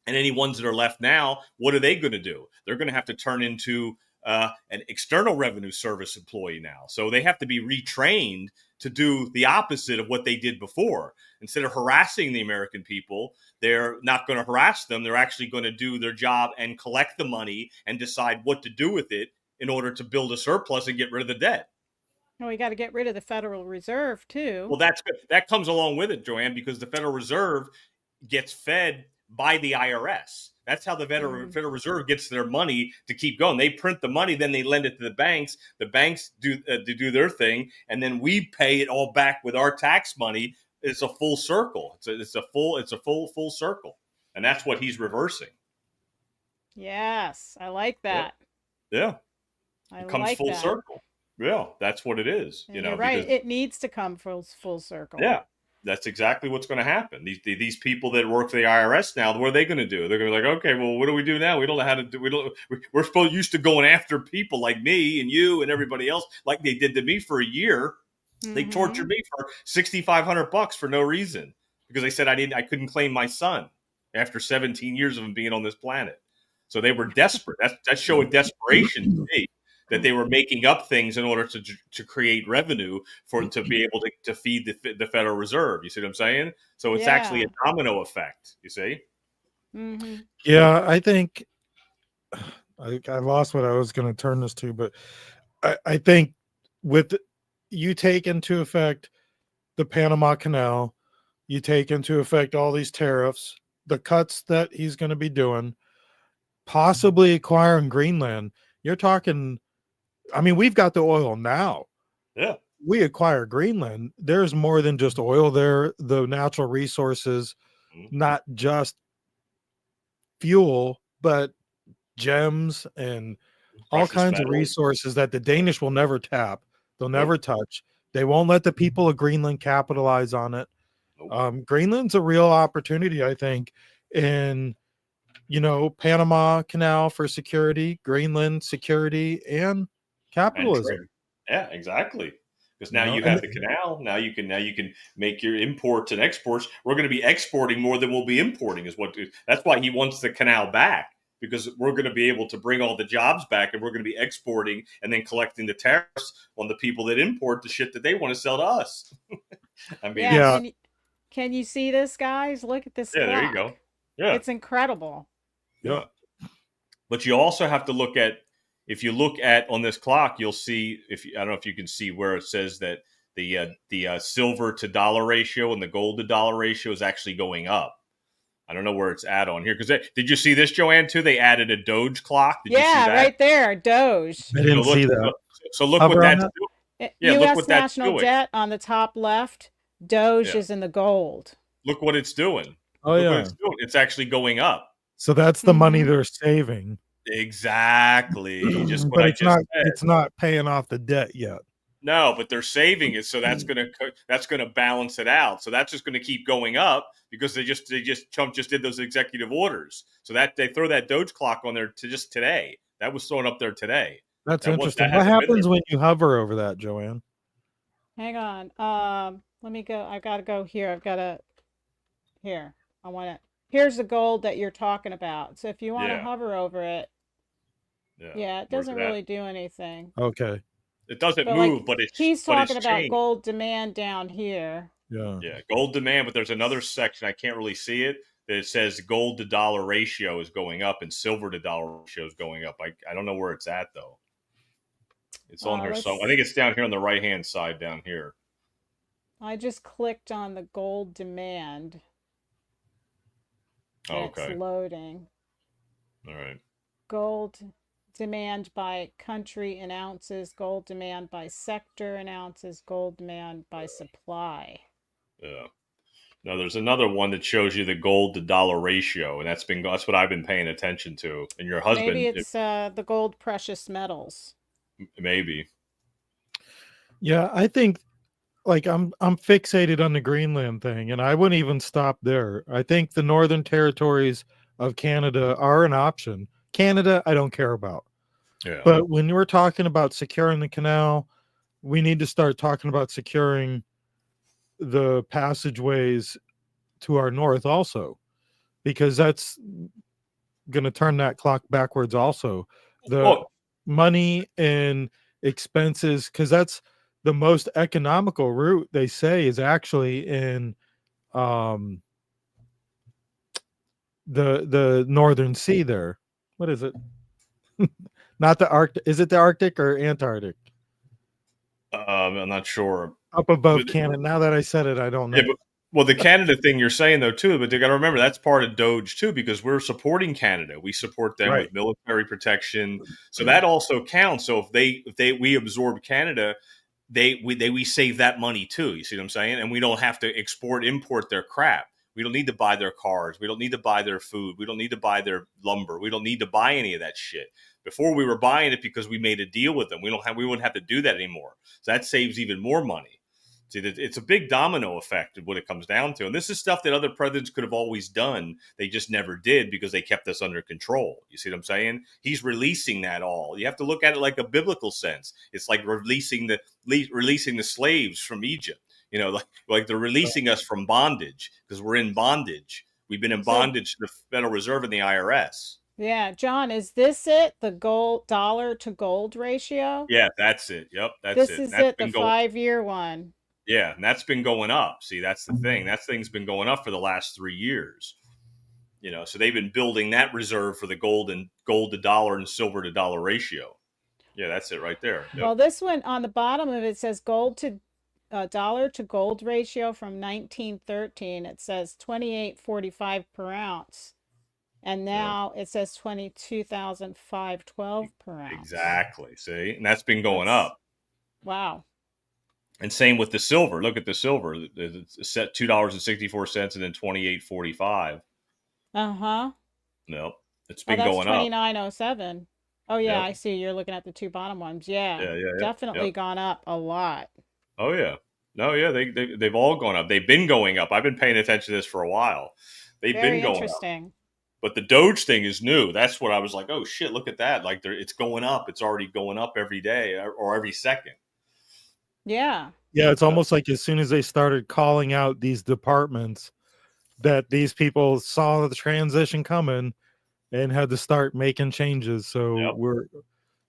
And any ones that are left now, what are they going to do? They're going to have to turn into an external revenue service employee now. So they have to be retrained to do the opposite of what they did before. Instead of harassing the American people, they're not going to harass them. They're actually going to do their job and collect the money and decide what to do with it in order to build a surplus and get rid of the debt. Well, we got to get rid of the Federal Reserve too. Well, that comes along with it, Joanne, because the Federal Reserve gets fed by the IRS. That's how the Federal Reserve gets their money to keep going. They print the money, then they lend it to the banks. The banks do their thing, and then we pay it all back with our tax money. It's a full circle. It's a full circle, and that's what he's reversing. Yes, I like that. Yeah, I it comes like full that. circle. Yeah, that's what it is. And you're right. Because, It needs to come full circle. yeah, that's exactly what's going to happen. These people that work for the IRS now, what are they going to do? They're going to be like, okay, well, what do we do now? We don't know how to do. We're used to going after people like me and you and everybody else, like they did to me for a year. Mm-hmm. They tortured me for $6,500 for no reason, because they said I couldn't claim my son after 17 years of him being on this planet. So they were desperate. That's showing desperation to me, that they were making up things in order to create revenue to be able to feed the Federal Reserve. You see what I'm saying? So it's actually a domino effect. You see? Mm-hmm. Yeah, I think I lost what I was going to turn this to, but I think with you take into effect the Panama Canal, you take into effect all these tariffs, the cuts that he's going to be doing, possibly acquiring Greenland. You're talking, I mean, we've got the oil now. Yeah. We acquire Greenland. There's more than just oil there, the natural resources, not just fuel, but gems and all kinds of resources that the Danish will never tap. They'll never touch. They won't let the people of Greenland capitalize on it. Greenland's a real opportunity, I think, in, Panama Canal for security, Greenland security, and capitalism. Yeah, exactly. Because now you have the canal. Now you can make your imports and exports. We're going to be exporting more than we'll be importing. That's why he wants the canal back, because we're going to be able to bring all the jobs back, and we're going to be exporting and then collecting the tariffs on the people that import the shit that they want to sell to us. I mean, Can you see this, guys? Look at this. Yeah, clock. there you go. Yeah, it's incredible. Yeah, but you also have to look at. If you look at on this clock, you'll see. I don't know if you can see where it says that the silver to dollar ratio and the gold to dollar ratio is actually going up. I don't know where it's at on here, because did you see this, Joanne? Too, they added a Doge clock. Did you see that? Right there, Doge. I didn't see that. So look what that's doing. Yeah, U.S. national debt on the top left. Doge is in the gold. Look what it's doing. Oh, look what it's doing. It's actually going up. So that's the money they're saving. Exactly. Just what but I it's just said. It's not paying off the debt yet. No, but they're saving it, so that's gonna balance it out. So that's just gonna keep going up because Trump just did those executive orders. So that they throw that Doge clock on there to just today. That was thrown up there today. That's That interesting. What hasn't been there. happens when you hover over that, Joanne? Hang on. Let me go. I gotta go here. Here. I want to. Here's the gold that you're talking about. So if you want to Yeah, hover over it, yeah, it Where's doesn't it at? really do anything. Okay. It doesn't But like move, but he's talking it's about changed. gold demand down here. Yeah. Yeah, gold demand, but there's another section I can't really see it that it says gold to dollar ratio is going up and silver to dollar ratio is going up. I don't know where it's at though. It's on here, so I think Let's. it's down here on the right hand side down here. I just clicked on the gold demand, Oh, and it's okay, loading. all right. Gold demand by country in ounces, gold demand by sector in ounces, gold demand by supply. Yeah. No, there's another one that shows you the gold to dollar ratio, and that's what I've been paying attention to. And your Maybe husband, it's the gold precious metals. maybe. Yeah, I think like I'm fixated on the Greenland thing, and I wouldn't even stop there. I think the northern territories of Canada are an option. Canada, I don't care about. Yeah. But when we're talking about securing the canal, we need to start talking about securing the passageways to our north also, because that's going to turn that clock backwards also. The Well, money and expenses, because that's the most economical route, they say, is actually in um the northern sea there. What is it? Not the Arctic. Is it the Arctic or Antarctic? I'm not sure. Up above Canada. Now that I said it, I don't Yeah, know. but well, the Canada thing you're saying though too, but you got to remember that's part of Doge too because we're supporting Canada. We support them Right. with military protection, so that also counts. So if we absorb Canada, we save that money too. You see what I'm saying? And we don't have to import their crap. We don't need to buy their cars. We don't need to buy their food. We don't need to buy their lumber. We don't need to buy any of that shit. Before we were buying it because we made a deal with them. We wouldn't have to do that anymore. So that saves even more money. See, it's a big domino effect of what it comes down to. And this is stuff that other presidents could have always done. They just never did because they kept us under control. You see what I'm saying? He's releasing that all. You have to look at it like a biblical sense. It's like releasing the slaves from Egypt. You know, like they're releasing us from bondage because we're in bondage. We've been in So bondage to the Federal Reserve and the IRS. yeah, John, is this it? The gold dollar to gold ratio? Yeah, that's it. Yep, that's This it. And is that's it, the been going. 5 year one. Yeah, and that's been going up. See, that's the thing. That thing's been going up for the last 3 years. You know, so they've been building that reserve for the gold to dollar and silver to dollar ratio. Yeah, that's it right there. Yep. Well, this one on the bottom of it says gold to dollar to gold ratio from 1913. It says 28.45 per ounce. And Yep. now it says 22,512 per ounce. Exactly. See, and that's been going That's up. wow. And same with the silver. Look at the silver. It's set $2.64 and then 28.45. Uh-huh. Nope. It's Oh, been that's going up. 2907. Oh yeah, Yep. I see. You're looking at the two bottom ones. Yeah. Yeah. Yeah. Yeah. Definitely Yep. gone up a lot. Oh yeah. No, yeah, they've all gone up. They've been going up. I've been paying attention to this for a while. They've been Very going up. interesting. But the Doge thing is new. That's what I was like, oh shit, look at that. Like it's going up. It's already going up every day or every second. Yeah. Yeah, it's almost like as soon as they started calling out these departments, that these people saw the transition coming and had to start making changes. So Yep.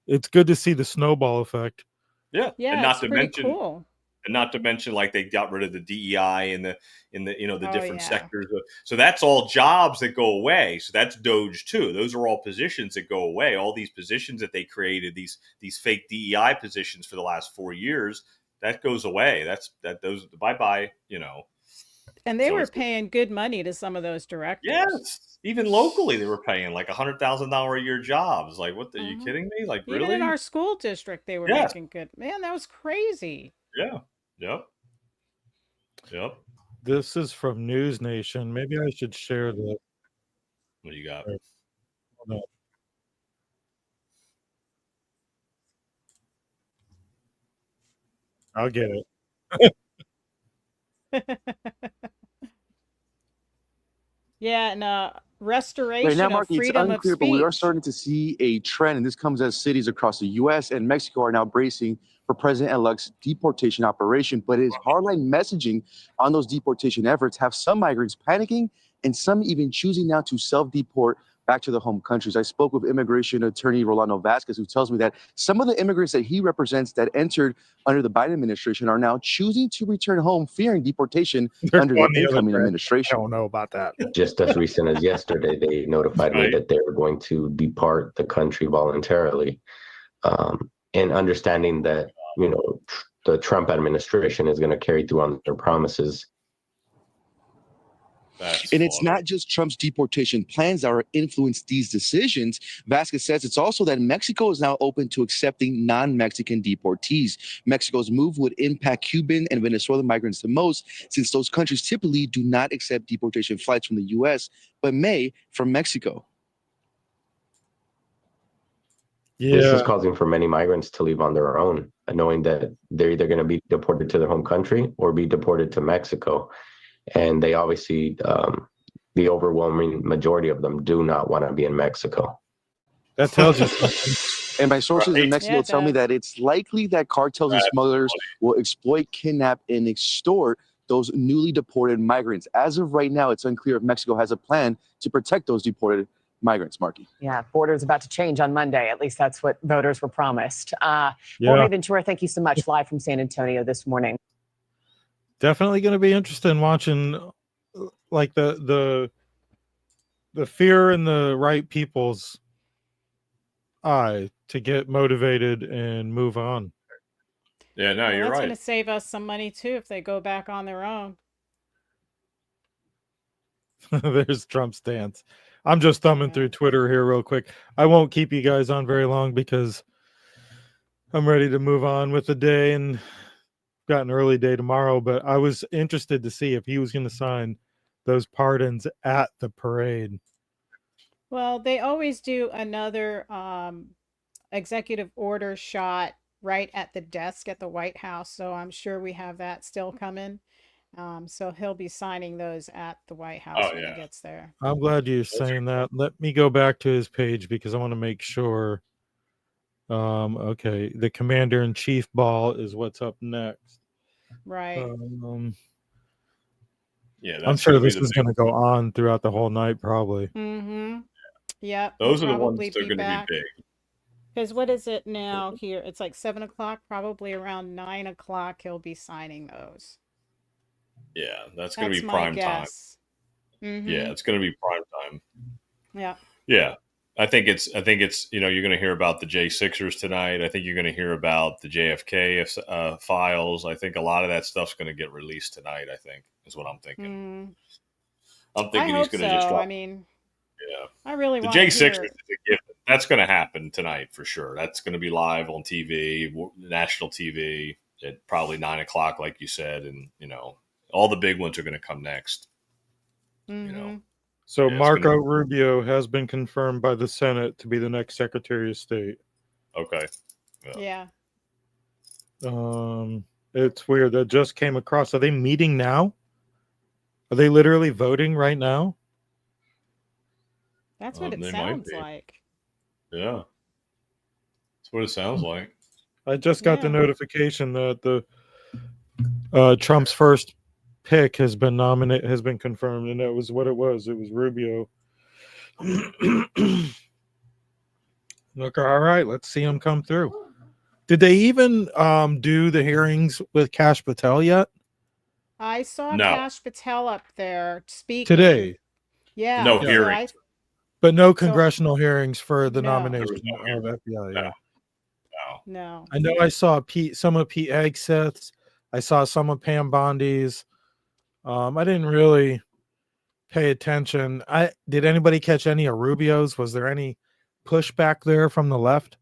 it's good to see the snowball effect. Yeah. Yeah, it's pretty cool. And not to mention like they got rid of the DEI and the the Oh different yeah. sectors. So that's all jobs that go away. So that's Doge too. Those are all positions that go away. All these positions that they created, these fake DEI positions for the last 4 years, that goes away. Those bye bye. And they So were it's paying good money to some of those directors. yes. Even locally, they were paying like $100,000 a year jobs. Like, what? Are you Uh-huh. kidding me? Like, Even in really? our school district, they were Yes. making good. Man, that was crazy. Yeah. Yep. Yep. This is from News Nation. Maybe I should share the. What do you got? Hold on. I'll get it. Yeah, and Right now, restoration of Marky, it's freedom of unclear, but we are speech. starting to see a trend, and this comes as cities across the U.S. and Mexico are now bracing for President-elect's deportation operation. But his hardline messaging on those deportation efforts have some migrants panicking and some even choosing now to self-deport back to their home countries. I spoke with immigration attorney Rolando Vasquez, who tells me that some of the immigrants that he represents that entered under the Biden administration are now choosing to return home, fearing deportation They're under the going the other incoming direction. I administration. don't know about that. Just as recent as yesterday, they notified me Right. that they were going to depart the country voluntarily. And understanding that, the Trump administration is going to carry through on their promises. And it's not just Trump's deportation plans that are influenced these decisions. Vasquez says it's also that Mexico is now open to accepting non-Mexican deportees. Mexico's move would impact Cuban and Venezuelan migrants the most, since those countries typically do not accept deportation flights from the U.S., but may from Mexico. This is Yeah. causing for many migrants to leave on their own, knowing that they're either going to be deported to their home country or be deported to Mexico. And they obviously, the overwhelming majority of them do not want to be in Mexico. That tells you something. And my sources in Yeah, Mexico it tell me does. that it's likely that cartels and That's smugglers will exploit, kidnap, and extort those newly deported migrants. As of right now, it's unclear if Mexico has a plan to protect those deported migrants, Marky. Yeah, border's about to change on Monday. At least that's what voters were promised. Yeah. Jorge Ventura, thank you so much, live from San Antonio this morning. Definitely going to be interested in watching, like the fear in the right people's eye to get motivated and move on. Yeah, no, Well, you're that's right. going to save us some money too if they go back on their own. There's Trump's dance. I'm just thumbing through Twitter here real quick. I won't keep you guys on very long because I'm ready to move on with the day and got an early day tomorrow. But I was interested to see if he was going to sign those pardons at the parade. Well, they always do another executive order shot right at the desk at the White House. So I'm sure we have that still coming. So he'll be signing those at the White House when he gets there. I'm glad you're saying that. Let me go back to his page because I want to make sure. Okay, the commander-in-chief ball is what's up next. Right. Yeah, I'm sure this is going to go on throughout the whole night, probably. Mm-hmm. Yep. Those are the ones that are going to be big. Because what is it now here? It's like 7 o'clock, probably around 9 o'clock. He'll be signing those. Yeah, that's going to be my prime guess. time. Mm-hmm. Yeah, it's going to be prime time. Yeah. Yeah. I think it's you're going to hear about the J6ers tonight. I think you're going to hear about the JFK files. I think a lot of that stuff's going to get released tonight, I think, is what I'm thinking. I'm thinking he's going to just drop. I mean, yeah. I really the want to J6ers hear. is a gift. That's going to happen tonight for sure. That's going to be live on TV, national TV at probably 9 o'clock, like you said. And, all the big ones are going to come next. Mm-hmm. So Marco Rubio has been confirmed by the Senate to be the next Secretary of State. Okay. Yeah. It's weird. That just came across. Are they meeting now? Are they literally voting right now? That's what it sounds like. Yeah. That's what it sounds like. I just got the notification that the Trump's first pick has been confirmed, and that was what it was. It was Rubio. Look, all right, let's see him come through. Did they even do the hearings with Kash Patel yet? I saw Kash Patel up there speaking today. Yeah. No hearings. But no congressional hearings for the No. nomination of FBI. Yeah. No. I know I saw some of Pete Hegseth's. I saw some of Pam Bondi's. I didn't really pay attention. Did anybody catch any of Rubio's? Was there any pushback there from the left?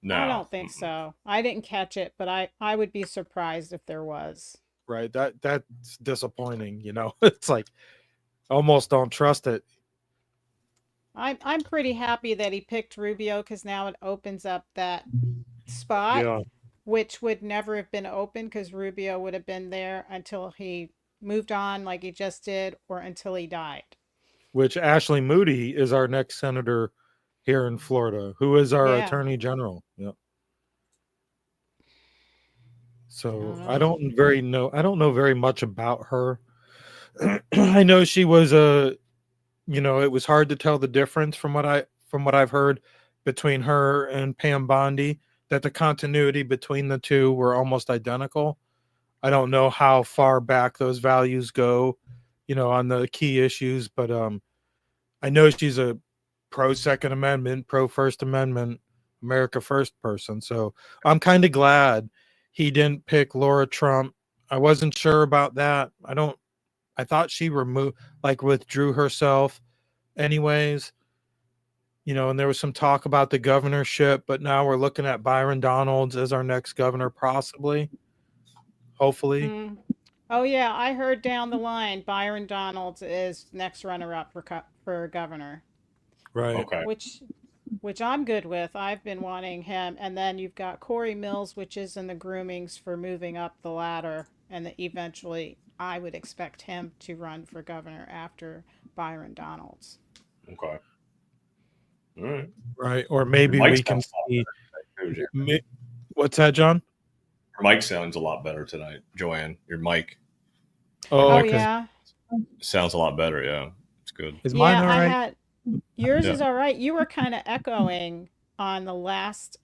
No. I don't think so. I didn't catch it, but I would be surprised if there was. Right. That's disappointing, It's like almost don't trust it. I'm pretty happy that he picked Rubio because now it opens up that spot. Yeah. which would never have been open because Rubio would have been there until he moved on, like he just did, or until he died. Which Ashley Moody is our next senator here in Florida, who is our Yeah. attorney general. Yep. I don't So know. I don't know very much about her. I know she was a, it was hard to tell the difference from what I've heard between her and Pam Bondi, that the continuity between the two were almost identical. I don't know how far back those values go, on the key issues, but I know she's a pro Second Amendment, pro First Amendment, America First person. So I'm kind of glad he didn't pick Laura Trump. I wasn't sure about that. I thought she withdrew herself anyways, and there was some talk about the governorship, but now we're looking at Byron Donalds as our next governor, possibly, hopefully. Mm. Oh yeah, I heard down the line Byron Donalds is next runner-up for governor, Right. Okay. which I'm good with. I've been wanting him, and then you've got Corey Mills, which is in the groomings for moving up the ladder, and that eventually I would expect him to run for governor after Byron Donalds. Okay. All right. Right. Or maybe Your mic we can sounds a lot see. better tonight, too, What's that, John? Your mic sounds a lot better tonight, Joanne. Your mic Oh, Oh okay. yeah. sounds a lot better. Yeah, it's good. Is mine Yeah, all I right? had yours Yeah. is all right. You were kind of echoing on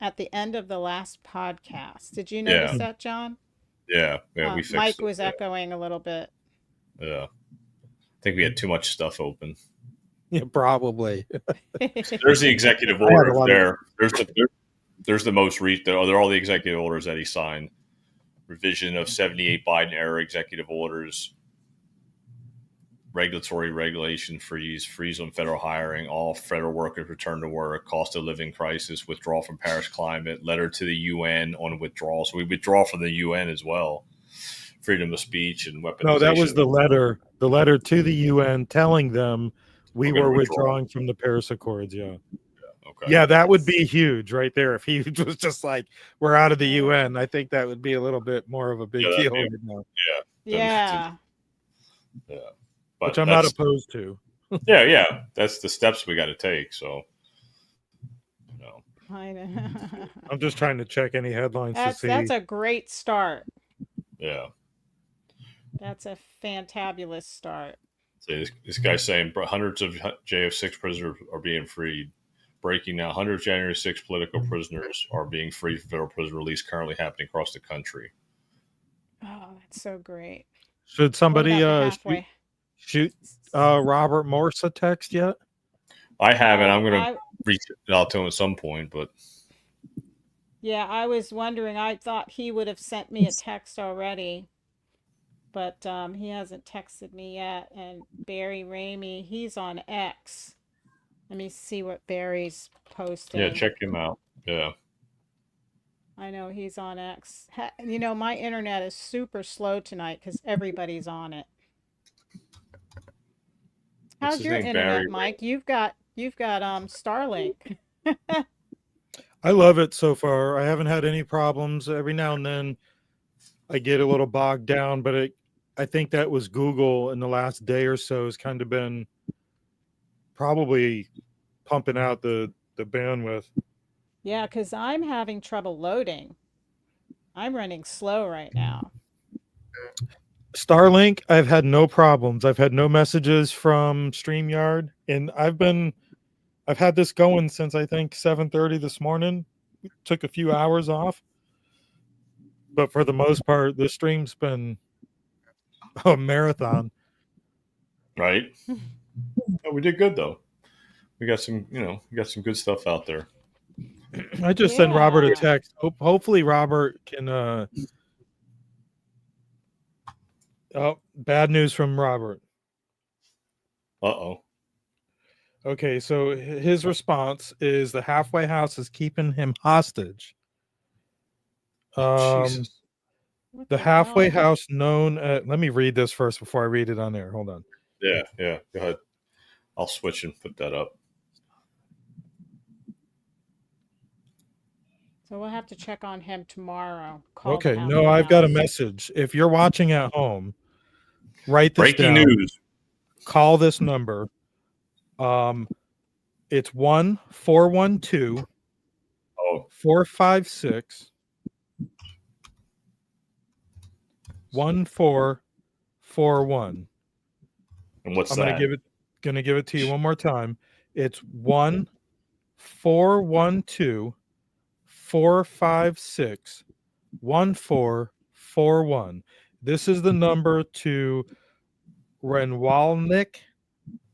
at the end of the last podcast. Did you notice Yeah. that, John? Yeah. We fixed Mike it. was Yeah. echoing a little bit. Yeah. I think we had too much stuff open. Yeah, probably. There's the executive I had a orders lot of- there. There's the most recent. They're all the executive orders that he signed. Revision of 78 Biden era executive orders. Regulatory regulation freeze on federal hiring, all federal workers return to work, cost of living crisis, withdrawal from Paris climate, letter to the UN on withdrawal. So we withdraw from the UN as well. Freedom of speech and weaponization. No, that was the letter to the UN telling them we We're gonna were withdraw. withdrawing from the Paris Accords. Yeah. Okay. Yeah, that would be huge right there. If he was just like, we're out of the UN, I think that would be a little bit more of a big Yeah, that'd deal be- right now, Yeah. Yeah. But which I'm not that's- opposed to. Yeah. That's the steps we got to take. So, I know. I'm just trying to check any headlines to see. That's a great start. yeah. That's a fantabulous start. So this guy's saying hundreds of JF6 prisoners are being freed. Breaking now, hundreds of January 6 political prisoners are being freed from federal prison release currently happening across the country. Oh, that's so great. Should somebody What about the halfway? shoot Robert Morse a text yet? I haven't. I'm going to reach out to him at some point, but Yeah, I was wondering. I thought he would have sent me a text already, but he hasn't texted me yet. And Barry Ramey, he's on X. Let me see what Barry's posting. yeah, check him out. Yeah. I know he's on X. My internet is super slow tonight because everybody's on it. What's How's his your name? internet, Barry Mike? You've got Starlink. I love it so far. I haven't had any problems. Every now and then I get a little bogged down, but I think that was Google in the last day or so has kind of been probably pumping out the bandwidth. Yeah, because I'm having trouble loading. I'm running slow right now. Starlink, I've had no problems. I've had no messages from StreamYard, and I've had this going since I think 7:30 this morning. It took a few hours off, but for the most part, the stream's been a marathon. Right. Oh, we did good though. We got some good stuff out there. I just sent Robert a Yeah. text. Hopefully, Robert can. Oh, bad news from Robert. Uh-oh. Okay, so his response is the halfway house is keeping him hostage. Jesus. What The halfway hell? house known let me read this first before I read it on there. Hold on. Yeah. Go ahead. I'll switch and put that up. So we'll have to check on him tomorrow. Call Okay, the no, halfway I've got a house. message. If you're watching at home, write this Breaking down. news. Call this number. It's 1-412 Oh, 456 1441. and what's I'm that? gonna give it to you one more time. It's 1-412 456 1441. This is the number to Renwalnik,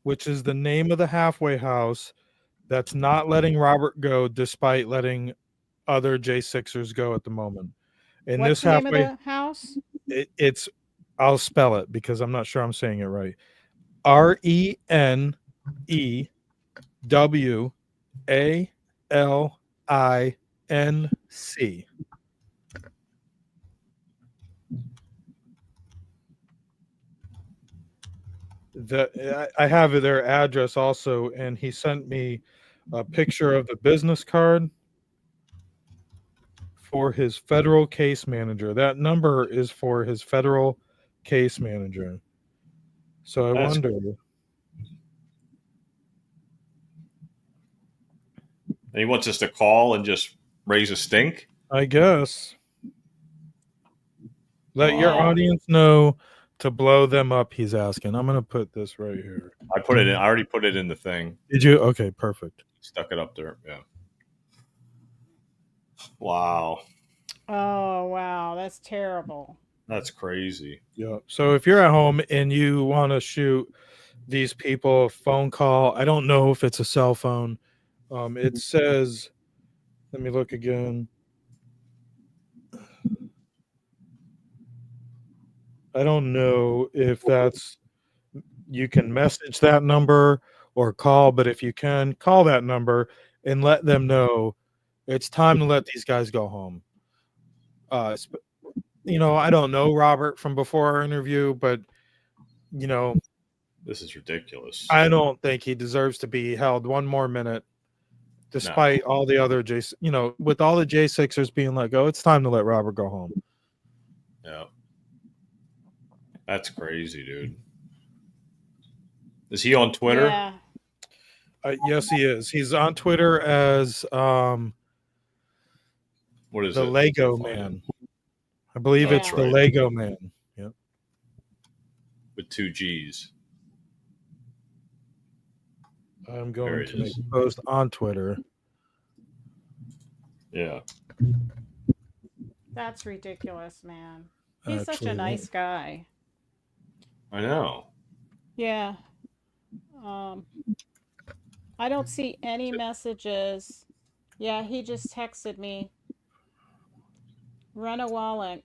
which is the name of the halfway house that's not letting Robert go, despite letting other J6ers go at the moment. And What's this the name of halfway, the house? it's, I'll spell it because I'm not sure I'm saying it right. RENEWALINC. I have their address also, and he sent me a picture of the business card for his federal case manager. That number is for his federal case manager. So I wonder. And he wants us to call and just raise a stink? I guess. Let your Wow. audience know to blow them up, he's asking. I'm going to put this right here. I put it in. I already put it in the thing. Did you? Okay, perfect. Stuck it up there. Yeah. Wow. Oh, wow. That's terrible. That's crazy. Yeah. So if you're at home and you want to shoot these people a phone call, I don't know if it's a cell phone. It says, let me look again. I don't know if that's, you can message that number or call, but if you can, call that number and let them know it's time to let these guys go home. You know, I don't know Robert from before our interview, but, you know, this is ridiculous. I don't think he deserves to be held one more minute, despite all the other you know, with all the J6ers being let go, it's time to let Robert go home. Yeah. That's crazy, dude. Is he on Twitter? Yeah. Yes, he is. He's on Twitter as what is the it? Lego Man. I believe it's the Lego Man. Yep. With 2 G's. I'm going to make a post on Twitter. Yeah. That's ridiculous, man. He's such a nice guy. I know. Yeah. I don't see any messages. Yeah, he just texted me. Renewalink.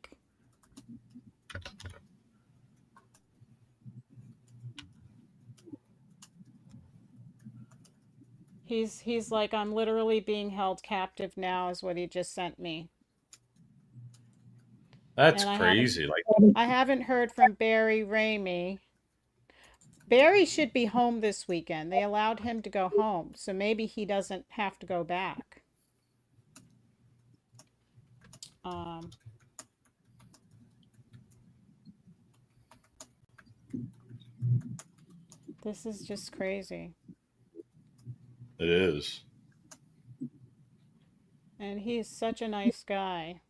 He's like, I'm literally being held captive now, is what he just sent me. That's crazy. I haven't heard from Barry Ramey. Barry should be home this weekend. They allowed him to go home, so maybe he doesn't have to go back. This is just crazy. It is. And he's such a nice guy.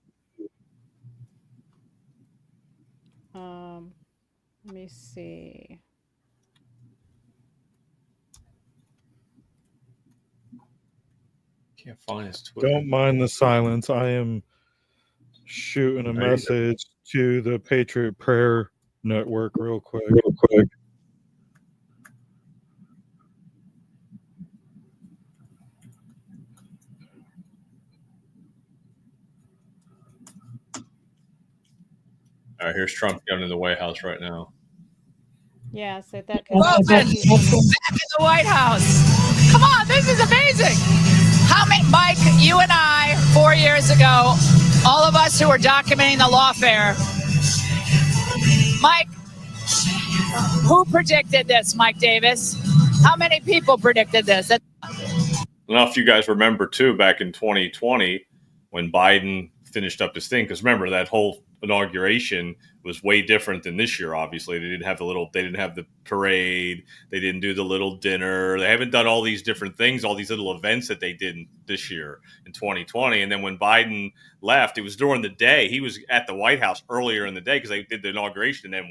Let me see. Can't find his Twitter. Don't mind the silence. I am shooting a message to the Patriot Prayer Network real quick. All right, here's Trump going to the White House right now. Yeah, said that. Welcome back in the White House. Come on, this is amazing. How many, Mike, you and I, 4 years ago, all of us who were documenting the lawfare, Mike, who predicted this, Mike Davis? How many people predicted this? I don't know if you guys remember, too, back in 2020, when Biden finished up his thing. Because remember, that whole inauguration was way different than this year. Obviously, they didn't have the parade, they didn't do the little dinner, they haven't done all these different things, all these little events that they did this year in 2020. And then when Biden left, it was during the day. He was at the White House earlier in the day because they did the inauguration and then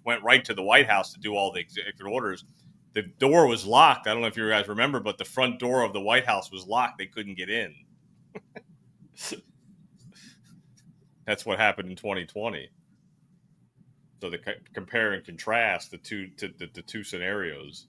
went right to the White House to do all the executive orders. The door was locked. I don't know if you guys remember, but the front door of the White House was locked. They couldn't get in. That's what happened in 2020. So the compare and contrast the two scenarios.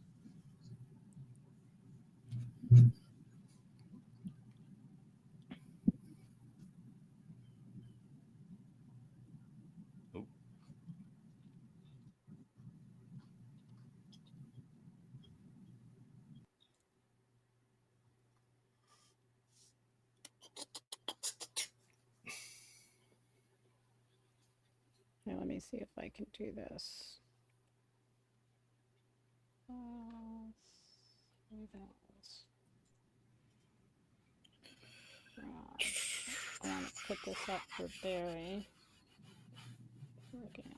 Now, let me see if I can do this. I want to put this up for Barry. Working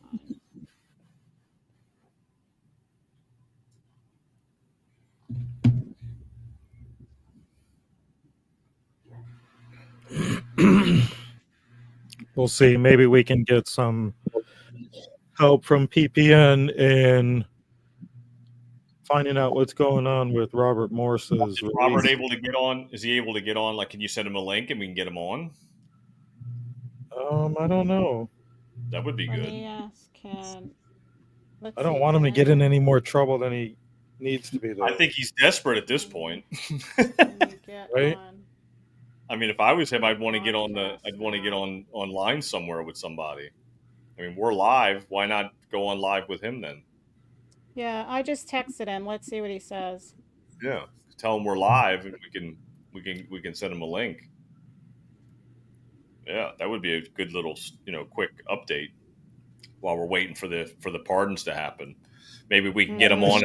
on. We'll see. Maybe we can get some help from PPN in finding out what's going on with Robert Morse's Is release. Robert able to get on? Is he able to get on? Like, can you send him a link and we can get him on? I don't know. That would be good. Let me ask. I don't want him to get in any more trouble than he needs to be. Though. I think he's desperate at this point. Right? I mean, if I was him, I'd want to get on online somewhere with somebody. I mean, we're live. Why not go on live with him then? Yeah, I just texted him. Let's see what he says. Yeah, tell him we're live and we can send him a link. Yeah, that would be a good little quick update while we're waiting for the pardons to happen. Maybe we can get him on.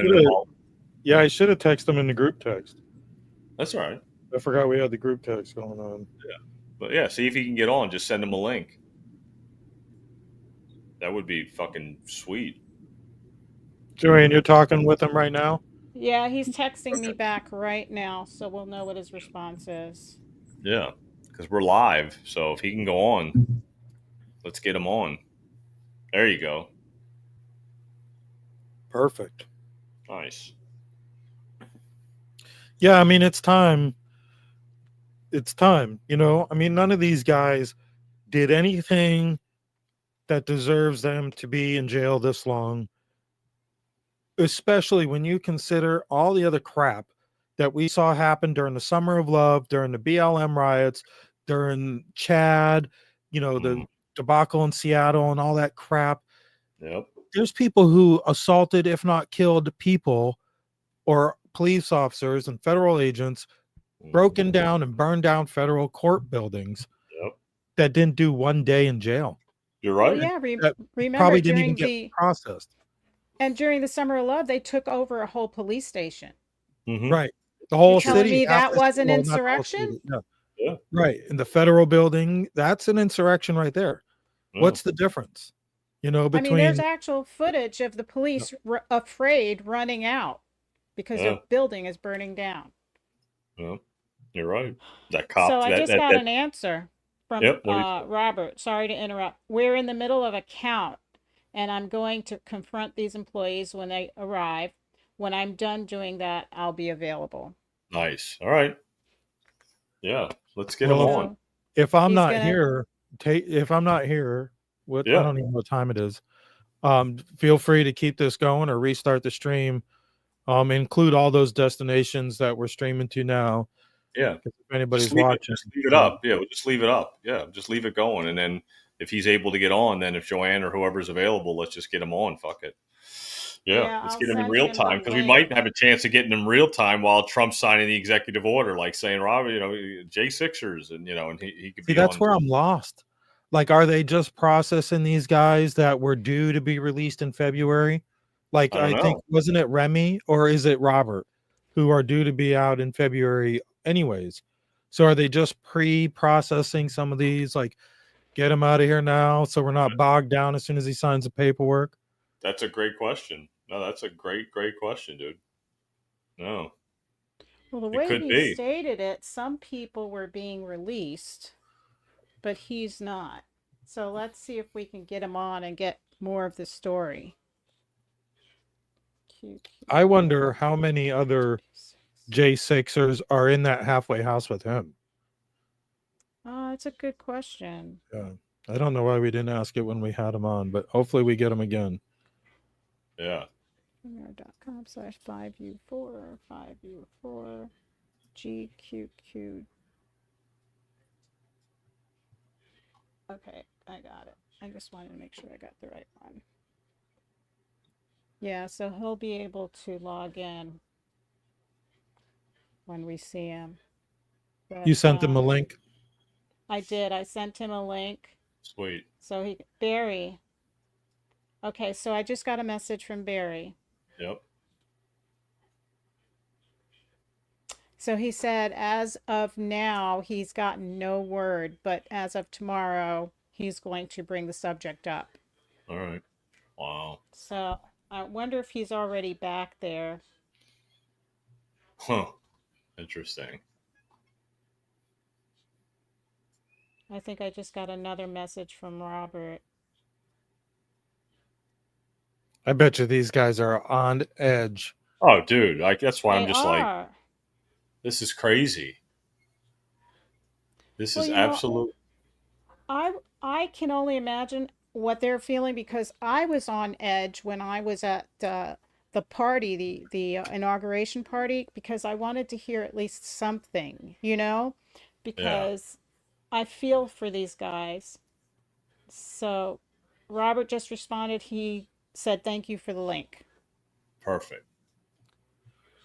Yeah, I should have texted him in the group text. That's all right. I forgot we had the group text going on. Yeah, but yeah, see if he can get on. Just send him a link. That would be fucking sweet. Joanne, you're talking with him right now? Yeah, he's texting me back right now, so we'll know what his response is. Yeah, because we're live. So if he can go on, let's get him on. There you go. Perfect. Nice. Yeah, I mean, it's time. It's time. I mean, none of these guys did anything that deserves them to be in jail this long, especially when you consider all the other crap that we saw happen during the Summer of Love, during the BLM riots, during Chad, the debacle in Seattle and all that crap. Yep. There's people who assaulted, if not killed, people or police officers and federal agents, broken down and burned down federal court buildings that didn't do 1 day in jail. You're right. Well, yeah, remember probably didn't during even get processed. And during the Summer of Love, they took over a whole police station. Mm-hmm. Right. The whole You're telling city. me that wasn't insurrection? Yeah. Right. In the federal building, that's an insurrection right there. Yeah. What's the difference? Between... I mean, there's actual footage of the police afraid running out because their building is burning down. Yeah. You're right. That cop. So I just got an answer from Robert. Sorry to interrupt. We're in the middle of a count, and I'm going to confront these employees when they arrive. When I'm done doing that, I'll be available. Nice. All right. Yeah, let's get him on. If I'm not here, I don't even know what time it is. Feel free to keep this going or restart the stream. Include all those destinations that we're streaming to now. Yeah. If anybody's watching, just leave it up. Yeah, we'll just leave it up. Yeah, just leave it going, and then if he's able to get on, then if Joanne or whoever's available, let's just get him on. Fuck it. Yeah, let's get him in real time because we might have a chance of getting him real time while Trump's signing the executive order, like saying, Rob, J6ers, and and he could be. See, that's where I'm lost. Like, are they just processing these guys that were due to be released in February? Like, I think, wasn't it Remy or is it Robert who are due to be out in February anyways? So are they just pre-processing some of these, like get him out of here now so we're not bogged down as soon as he signs the paperwork? That's a great question. No, that's a great question, dude. No, Well, the it way could he be. stated it, some people were being released, but he's not. So let's see if we can get him on and get more of the story. I wonder how many other J6ers are in that halfway house with him. It's a good question. Yeah. I don't know why we didn't ask it when we had him on, but hopefully we get him again. Yeah. .com/5U4 5U4 GQQ. Okay, I got it. I just wanted to make sure I got the right one. Yeah, so he'll be able to log in when we see him. But, You sent him a link? I did. I sent him a link. Sweet. So Barry. Okay, so I just got a message from Barry. Yep. So he said as of now, he's gotten no word, but as of tomorrow, he's going to bring the subject up. All right. Wow. So I wonder if he's already back there. Huh. Interesting. I think I just got another message from Robert. I bet you these guys are on edge. Oh, dude. That's why I'm They just like, are. this is crazy. This Well, is you know, absolute. I can only imagine what they're feeling because I was on edge when I was at the party, the inauguration party, because I wanted to hear at least something, you know, because I feel for these guys. So Robert just responded. He said, thank you for the link. Perfect.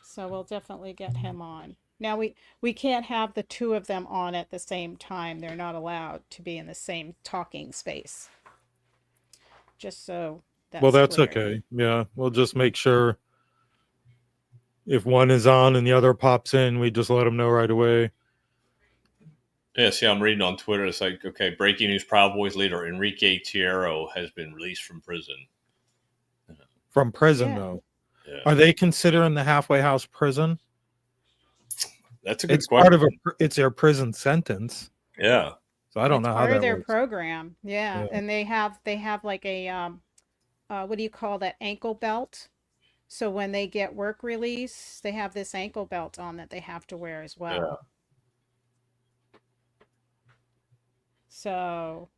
So we'll definitely get him on. Now we can't have the two of them on at the same time. They're not allowed to be in the same talking space. Just so that's well, that's clear. okay. Yeah, we'll just make sure if one is on and the other pops in, we just let them know right away. Yeah, see, I'm reading on Twitter. It's like, okay, breaking news: Proud Boys leader Enrique Tierro has been released from prison. From prison, though. Yeah. Are they considering the halfway house prison? That's a good It's question. part of it's their prison sentence. Yeah. So I don't know how Part of that their works. program. Yeah. And they have like a what do you call that, ankle belt? So when they get work release, they have this ankle belt on that they have to wear as well. Yeah. So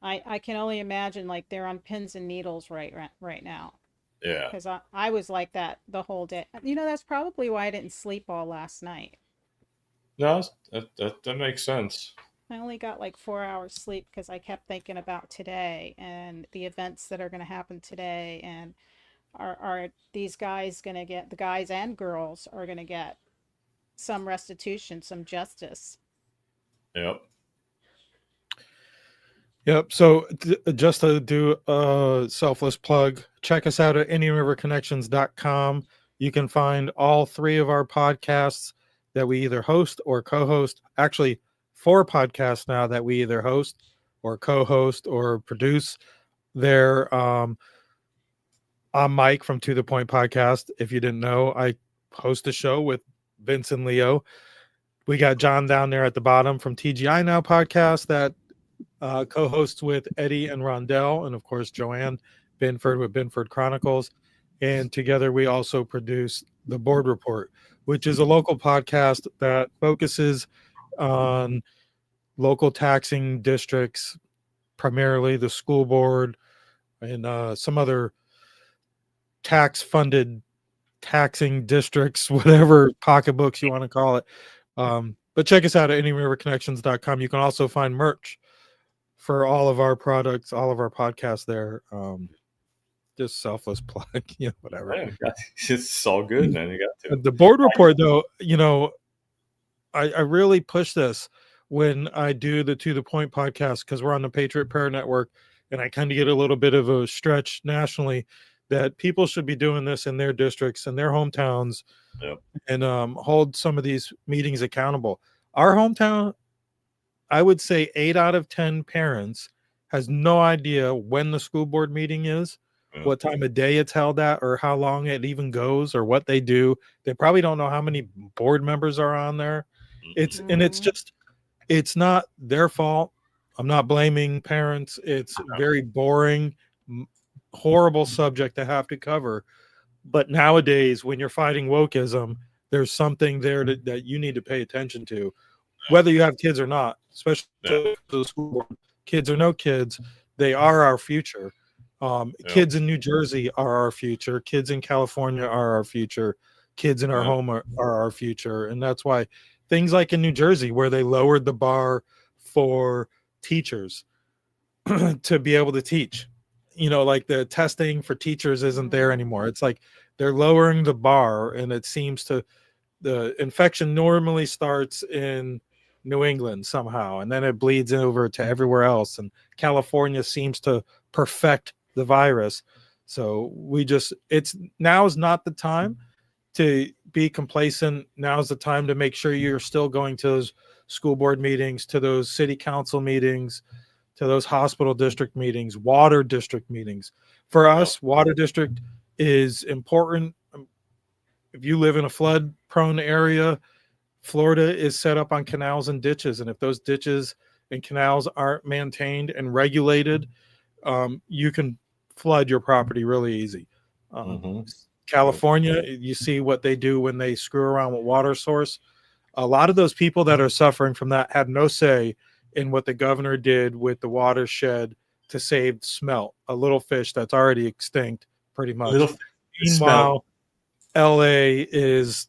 I can only imagine like they're on pins and needles right now. Yeah. Because I was like that the whole day. You know, that's probably why I didn't sleep all last night. No, that makes sense. I only got like 4 hours sleep because I kept thinking about today and the events that are going to happen today, and are these guys going to get, the guys and girls are going to get some restitution, some justice. Yep. Yep. So just to do a selfless plug, check us out at IndianRiverConnections.com. You can find all three of our podcasts that we either host or co-host. Actually, 4 podcasts now that we either host or co-host or produce. There, I'm Mike from To The Point Podcast. If you didn't know, I host a show with Vince and Leo. We got John down there at the bottom from TGI Now podcast that co-hosts with Eddie and Rondell, and of course Joanne Binford with Binford Chronicles. And together we also produce The Board Report, which is a local podcast that focuses on local taxing districts, primarily the school board and some other tax-funded taxing districts, whatever pocketbooks you want to call it. But check us out at IndianRiverConnections.com. You can also find merch for all of our products, all of our podcasts there. Just selfless plug, whatever. Yeah, it's all good, man. You got to. The board report, though, I really push this when I do the To The Point podcast because we're on the Patriot Prayer Network, and I kind of get a little bit of a stretch nationally that people should be doing this in their districts and their hometowns, yep. and hold some of these meetings accountable. Our hometown, I would say 8 out of 10 parents has no idea when the school board meeting is, what time of day it's held at, or how long it even goes, or what they do. They probably don't know how many board members are on there. It's just, it's not their fault. I'm not blaming parents. It's very boring, horrible subject to have to cover. But nowadays, when you're fighting wokeism, there's something there that you need to pay attention to, whether you have kids or not, especially the school board. Kids or no kids, they are our future. Kids in New Jersey are our future. Kids in California are our future. Kids in our home are our future. And that's why things like in New Jersey, where they lowered the bar for teachers to be able to teach, like the testing for teachers isn't there anymore. It's like they're lowering the bar, and it seems to, the infection normally starts in New England somehow, and then it bleeds over to everywhere else. And California seems to perfect the virus. So now is not the time to be complacent. Now's the time to make sure you're still going to those school board meetings, to those city council meetings, to those hospital district meetings, water district meetings. For us, water district is important. If you live in a flood prone area, Florida is set up on canals and ditches. And if those ditches and canals aren't maintained and regulated, you can flood your property really easy. California, you see what they do when they screw around with water source. A lot of those people that are suffering from that had no say in what the governor did with the watershed to save smelt, a little fish that's already extinct pretty much. Meanwhile, LA is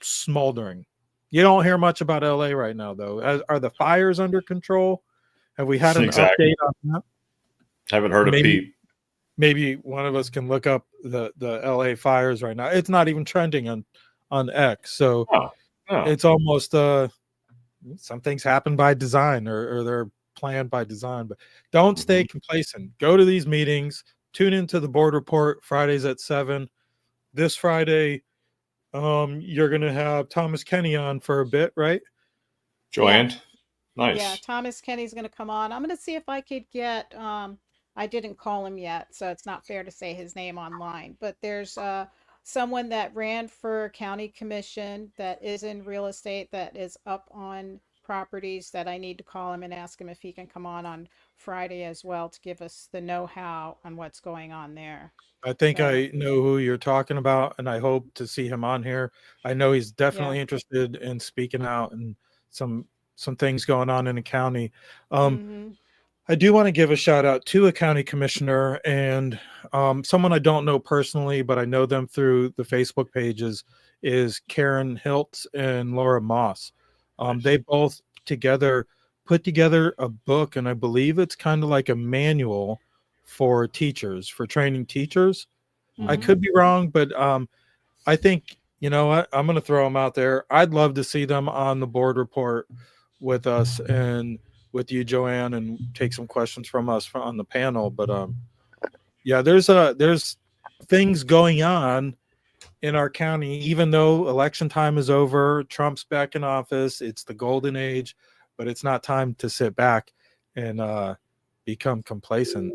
smoldering. You don't hear much about LA right now, though. Are the fires under control? Have we had an update on that? Haven't heard of Pete. Maybe one of us can look up the LA fires right now. It's not even trending on X. So it's almost some things happen by design, or they're planned by design. But don't stay complacent. Go to these meetings. Tune into the board report Fridays at 7. This Friday, you're going to have Thomas Kenny on for a bit, right? Joanne? Yeah. Nice. Yeah, Thomas Kenny's going to come on. I'm going to see if I could get, I didn't call him yet, so it's not fair to say his name online, but there's someone that ran for county commission that is in real estate, that is up on properties, that I need to call him and ask him if he can come on Friday as well to give us the know-how on what's going on there. I think I know who you're talking about, and I hope to see him on here. I know he's definitely interested in speaking out and some things going on in the county. I do want to give a shout out to a county commissioner and someone I don't know personally, but I know them through the Facebook pages, is Karen Hiltz and Laura Moss. They both put together a book, and I believe it's kind of like a manual for teachers, for training teachers. I could be wrong, but I think, you know what, I'm going to throw them out there. I'd love to see them on the board report with us and with you, Joanne, and take some questions from us on the panel. But yeah, there's things going on in our county, even though election time is over, Trump's back in office, it's the golden age, but it's not time to sit back and become complacent.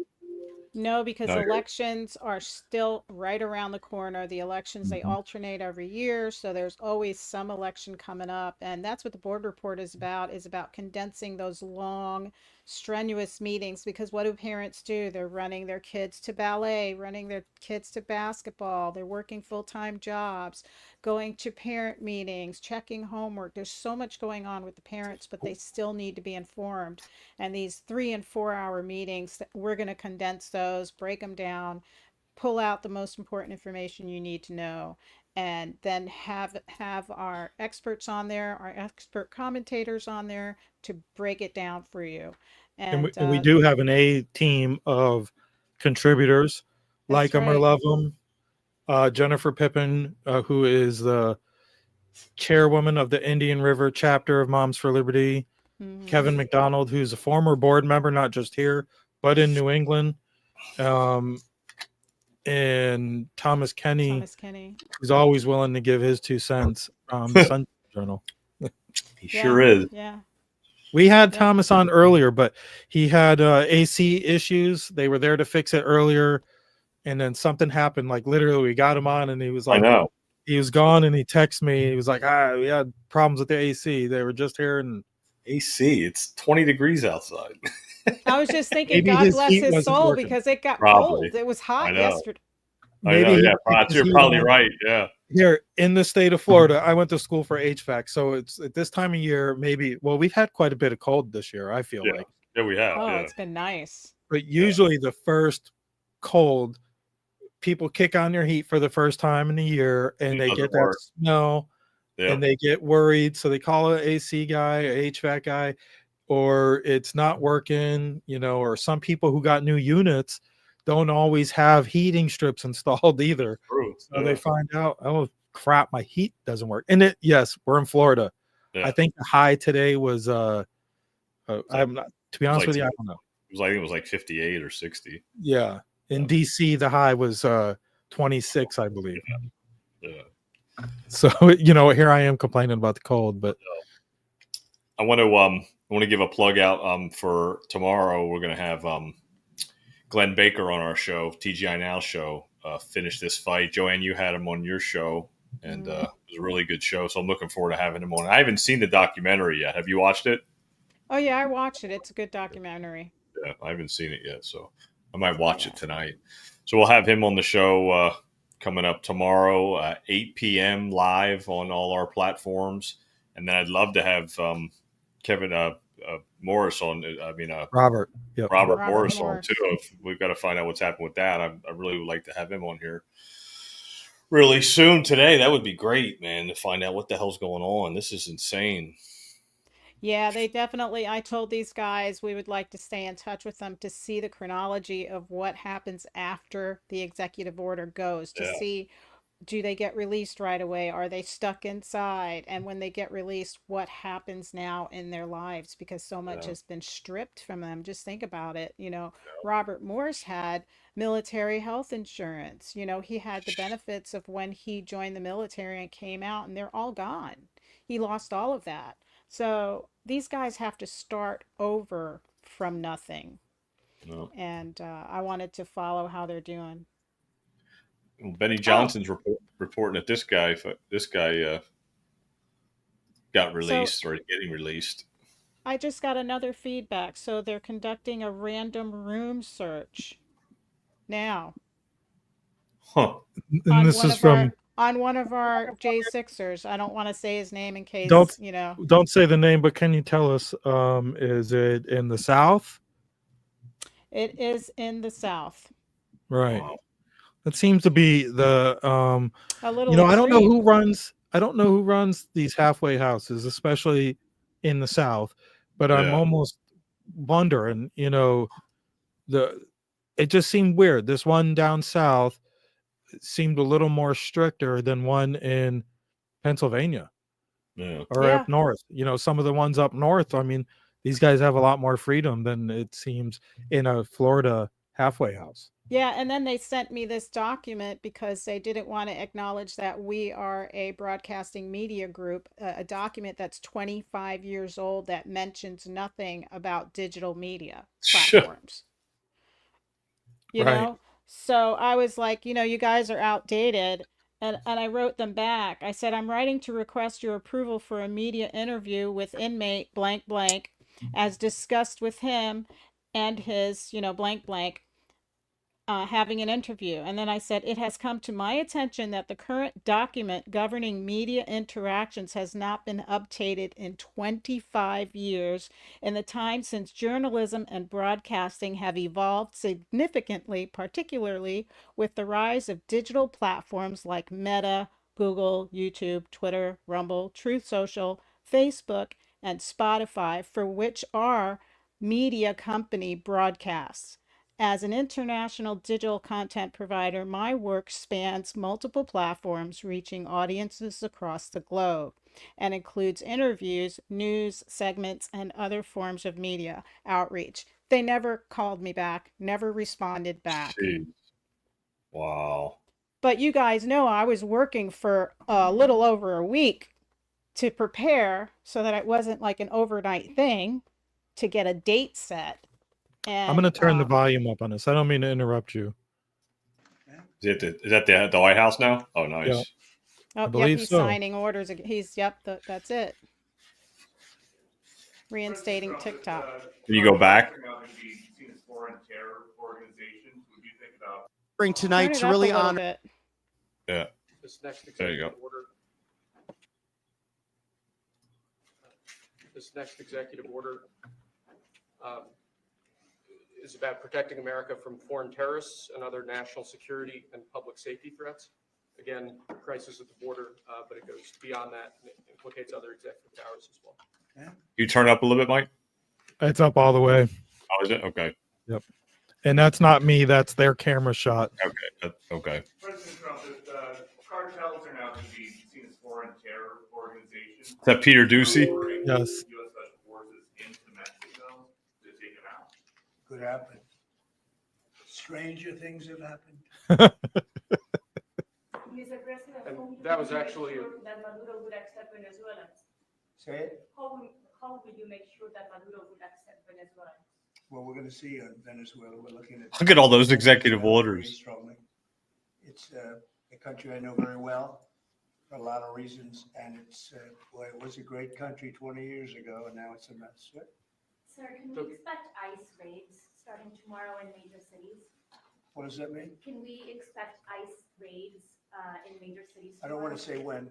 No, because elections are still right around the corner. The elections, they alternate every year, so there's always some election coming up. And that's what the board report is about condensing those long, strenuous meetings. Because what do parents do? They're running their kids to ballet, running their kids to basketball, they're working full-time jobs, going to parent meetings, checking homework. There's so much going on with the parents, but they still need to be informed. And these 3 and 4 hour meetings, we're going to condense those, break them down, pull out the most important information you need to know, and then have our experts on there, our expert commentators on there to break it down for you. And we do have an A team of contributors, like them or love them. Jennifer Pippin, who is the chairwoman of the Indian River chapter of Moms for Liberty. Kevin McDonald, who's a former board member, not just here, but in New England. And Thomas Kenny, who's always willing to give his 2 cents from the Sun Journal. He sure is. Yeah. We had Thomas on earlier, but he had AC issues. They were there to fix it earlier, and then something happened. Like literally, we got him on, and he was I like, know. he was gone, and he texted me. He was like, we had problems with the AC. They were just here, and AC. It's 20 degrees outside. I was just thinking, maybe God his bless heat his wasn't soul, working. because it got Probably. cold. It was I hot know. yesterday. I know. Yeah, his you're heat probably on. right. Yeah. Here in the state of Florida, I went to school for HVAC, so it's at this time of year. Maybe we've had quite a bit of cold this year. I feel Yeah. like, Yeah, we have. Oh, Yeah. it's been nice. but usually the first cold, people kick on their heat for the first time in the year, and It they doesn't get that work. smell, Yeah. and they get worried, so they call an AC guy, an HVAC guy, or it's not working, or some people who got new units don't always have heating strips installed either. True. So Yeah. they find out, oh crap, my heat doesn't work. And yes, we're in Florida. Yeah. I think the high today was I'm not, to be honest like with you, I don't know. It was like 58 or 60. Yeah. In DC, the high was 26, I believe. Yeah. So, here I am complaining about the cold, but I want to give a plug out for tomorrow. We're going to have Glenn Baker on our show, TGI Now show, finish this fight. Joanne, you had him on your show, and it was a really good show. So I'm looking forward to having him on. I haven't seen the documentary yet. Have you watched it? Oh yeah, I watched it. It's a good documentary. Yeah, I haven't seen it yet, so I might watch it tonight. So we'll have him on the show coming up tomorrow, 8 p.m. live on all our platforms. And then I'd love to have Kevin Morris on. Robert. Yep. Robert Morris on too. We've got to find out what's happened with that. I really would like to have him on here really soon today. That would be great, man, to find out what the hell's going on. This is insane. Yeah, they definitely, I told these guys we would like to stay in touch with them to see the chronology of what happens after the executive order goes, to see, do they get released right away? Are they stuck inside? And when they get released, what happens now in their lives? Because so much has been stripped from them. Just think about it. Robert Morse had military health insurance. He had the benefits of when he joined the military and came out, and they're all gone. He lost all of that. So these guys have to start over from nothing. No. And I wanted to follow how they're doing. Well, Benny Johnson's reporting that this guy got released or getting released. I just got another feedback. So they're conducting a random room search now. Huh. And this is from on one of our J6ers. I don't want to say his name in case, Don't say the name, but can you tell us, is it in the South? It is in the South. Right. That seems to be the a little I don't know who runs these halfway houses, especially in the South, but I'm almost wondering, it just seemed weird. This one down south seemed a little more stricter than one in Pennsylvania or up north. Some of the ones up north, I mean, these guys have a lot more freedom than it seems in a Florida halfway house. Yeah, and then they sent me this document because they didn't want to acknowledge that we are a broadcasting media group, a document that's 25 years old that mentions nothing about digital media platforms. So I was like, you guys are outdated. And I wrote them back. I said, I'm writing to request your approval for a media interview with inmate blank blank as discussed with him and his, blank blank. Having an interview. And then I said, it has come to my attention that the current document governing media interactions has not been updated in 25 years in the time since journalism and broadcasting have evolved significantly, particularly with the rise of digital platforms like Meta, Google, YouTube, Twitter, Rumble, Truth Social, Facebook, and Spotify, for which our media company broadcasts. As an international digital content provider, my work spans multiple platforms, reaching audiences across the globe, and includes interviews, news segments, and other forms of media outreach. They never called me back, never responded back. Jeez. Wow. But you guys know I was working for a little over a week to prepare so that it wasn't like an overnight thing to get a date set. And I'm going to turn the volume up on this. I don't mean to interrupt you. Is that the White House now? Oh, nice. Yeah. Oh, I believe he's so. signing orders. That's it. Reinstating TikTok. Can you go back? Bring tonight Turn it to up really a little honor. bit. Yeah. This next There you executive go. order. This next executive order is about protecting America from foreign terrorists and other national security and public safety threats. Again, crisis at the border, but it goes beyond that and it implicates other executive powers as well. You turn it up a little bit, Mike? It's up all the way. Oh, is it? Okay. Yep. And that's not me. That's their camera shot. Okay. Okay. President Trump, the cartels are now going to be seen as foreign terror organizations. Is that Peter Ducey? Yes. U.S. Special Forces into Mexico to take them out. Could happen. Stranger things have happened. Mr. President, And that was actually that Maduro would accept Venezuelans. Say it. How will you make sure that Maduro would accept Venezuelans? Well, we're going to see on Venezuela. We're looking at. Look at all those executive orders. Strongly. It's a country I know very well for a lot of reasons, and it's boy, it was a great country 20 years ago, and now it's a mess. Right? Sir, can we expect ICE raids starting tomorrow in major cities? What does that mean? Can we expect ICE raids in major cities? I don't want to say when,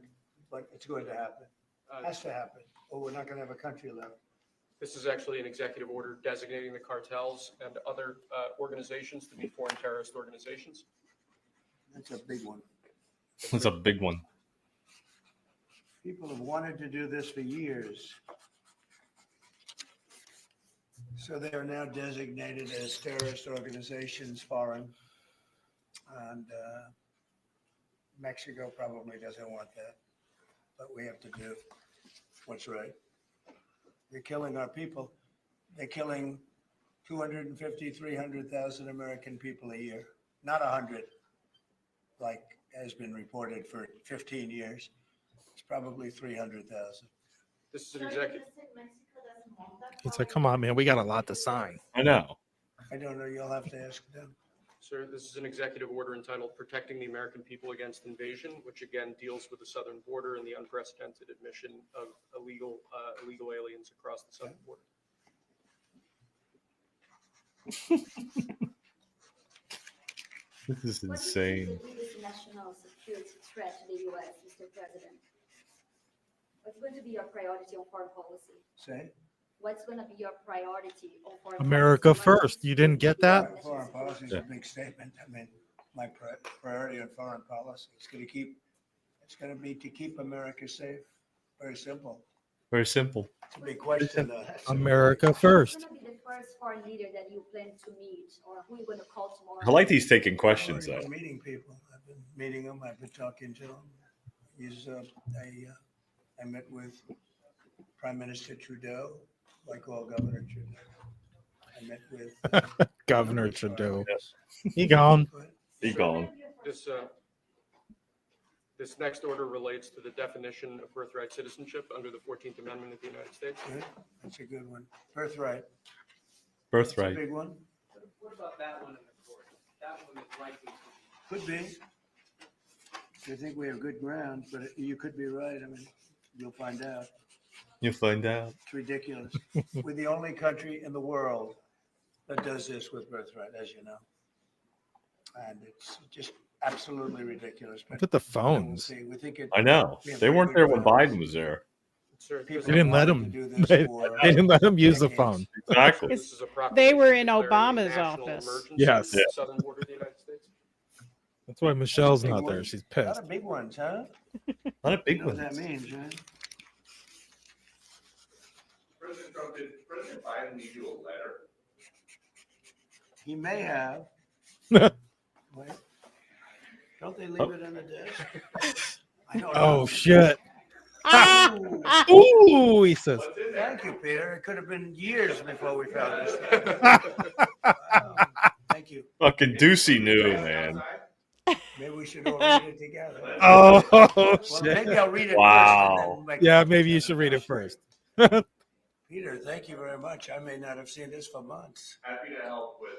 but it's going to happen. Has to happen, or we're not going to have a country left. This is actually an executive order designating the cartels and other organizations to be foreign terrorist organizations. That's a big one. That's a big one. People have wanted to do this for years. So they are now designated as terrorist organizations, foreign. And Mexico probably doesn't want that. But we have to do what's right. They're killing our people. They're killing 250, 300,000 American people a year. Not 100, like has been reported for 15 years. It's probably 300,000. This is an executive. He's like, come on, man. We got a lot to sign. I know. I don't know. You'll have to ask them. Sir, this is an executive order entitled Protecting the American People Against Invasion, which again deals with the southern border and the unprecedented admission of illegal aliens across the southern border. This is insane. What is the national security threat to the U.S., Mr. President? What's going to be your priority on foreign policy? Say? What's going to be your priority on foreign America policy? first. You didn't get that? Foreign policy is a big statement. I mean, my priority on foreign policy is going to be to keep America safe. Very simple. Very simple. It's a big question, though. America first. Who's going to be the first foreign leader that you plan to meet, or who are you going to call tomorrow? I like these taking questions, I've though. been meeting people. I've been meeting them. I've been talking to them. I met with Prime Minister Trudeau, like all Governor Trudeau. I met with Governor Trudeau. He gone. He gone. This next order relates to the definition of birthright citizenship under the 14th Amendment of the United States. Good. That's a good one. Birthright. Birthright. That's a big one. What about that one in the court? That one is likely to Could be. I think we have good ground, but you could be right. I mean, you'll find out. You'll find out. It's ridiculous. We're the only country in the world that does this with birthright, as you know. And it's just absolutely ridiculous. Look at the phones. We think I know. They weren't there when Biden was there. They didn't let him. They didn't let him use the phone. Exactly. They were in Obama's office. Yes. The southern border of the United States. That's why Michelle's Big not one. there. She's A lot pissed. of big ones, huh? A lot of big You know what ones. that means, right? President Trump, did President Biden leave you a letter? He may have. Wait. Don't they leave it on the desk? I don't know. Oh, shit. Ooh, he says. Thank you, Peter. It could have been years before we found this. Wow. Thank you. Fucking Ducey knew, man. Maybe we should all read it together. Oh, Well, shit. maybe I'll read it Wow. first. And then Yeah, maybe you should read it first. Peter, thank you very much. I may not have seen this for months. Happy to help with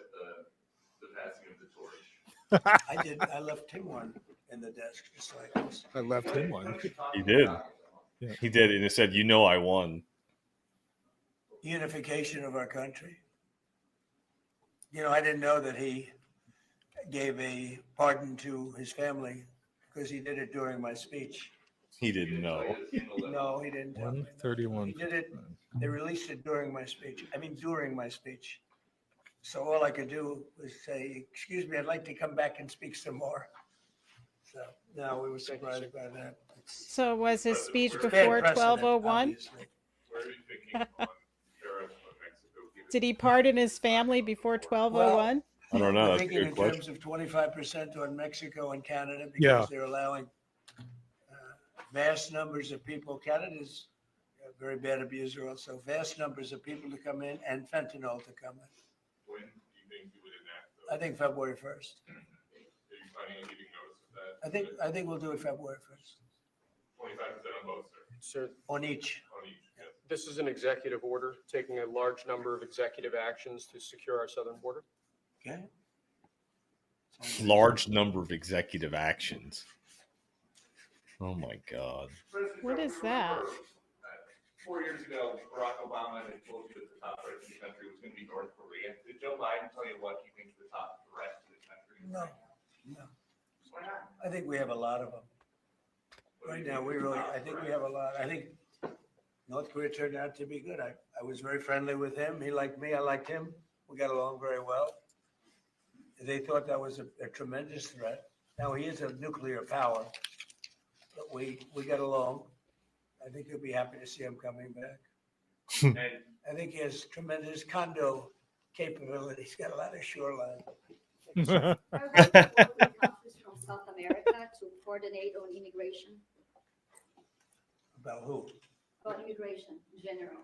the passing of the torch. I did. I left him one in the desk, just like this. I left him one. He did. Yeah. He did, and it said, "You know, I won." Unification of our country. You know, I didn't know that he gave a pardon to his family because he did it during my speech. He didn't know. No, he didn't. Tell me. 131. He did it. They released it during my speech. I mean, during my speech. So all I could do was say, "Excuse me, I'd like to come back and speak some more." So no, we were surprised by that. So was his speech It's bad before precedent, 1201? obviously. Where are you thinking on tariffs on Mexico? Did he pardon his family before 1201? I don't know. We're That's a thinking good in question. terms of 25% on Mexico and Canada because Yeah. they're allowing vast numbers of people. Canada's a very bad abuser also. Vast numbers of people to come in and fentanyl to come in. When do you think you would enact those? I think February 1st. Are you planning on giving notice of that? I think we'll do it February 1st 25% on both, sir. Sir, on each. On each. Yes. this is an executive order taking a large number of executive actions to secure our southern border. Okay. Large number of executive actions. Oh my God. What is that? 4 years ago, Barack Obama had told you that the top threat to the country was going to be North Korea. Did Joe Biden tell you what he thinks the top threat to the country is? No, no. Why not? I think we have a lot of them. Right now, I think we have a lot. I think North Korea turned out to be good. I was very friendly with him. He liked me. I liked him. We got along very well. They thought that was a tremendous threat. Now, he is a nuclear power, but we got along. I think you'll be happy to see him coming back. And I think he has tremendous condo capability. He's got a lot of shoreline. Are we working with countries from South America to coordinate on immigration, About who? on immigration in general?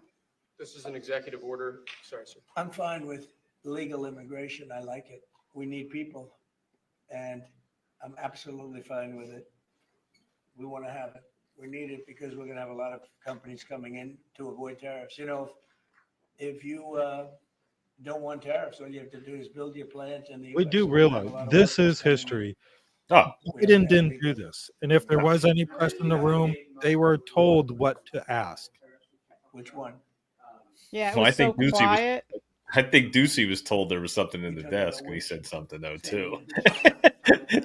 This is an executive order. Sorry, sir. I'm fine with legal immigration. I like it. We need people. And I'm absolutely fine with it. We want to have it. We need it because we're going to have a lot of companies coming in to avoid tariffs. You know, if you don't want tariffs, all you have to do is build your plant in the US. We do We're gonna have realize a lot of this workers is coming in. history. Oh, Biden didn't do this. And if there was any press in the room, they were told what to ask. Which one? Yeah, it Well, was I think so Ducey quiet. I think Ducey was told there was something in the desk, and he said something though too.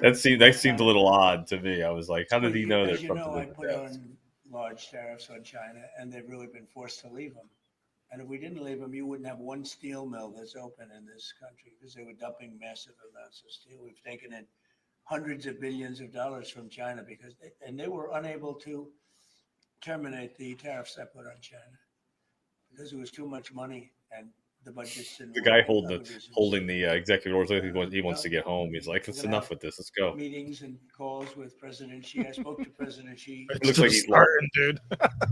that seemed a little odd to me. I was like, how did he know there's As you something know, I in the put desk? on large tariffs on China, and they've really been forced to leave them. And if we didn't leave them, you wouldn't have one steel mill that's open in this country because they were dumping massive amounts of steel. We've taken in hundreds of billions of dollars from China because they were unable to terminate the tariffs I put on China because it was too much money and the budgets didn't. The work guy for other reasons. holding the executive order, he wants to get home. He's like, We're it's gonna enough have with this. Let's go. Meetings and calls with President Xi. I spoke to President Xi. It looks like he's lost. dude.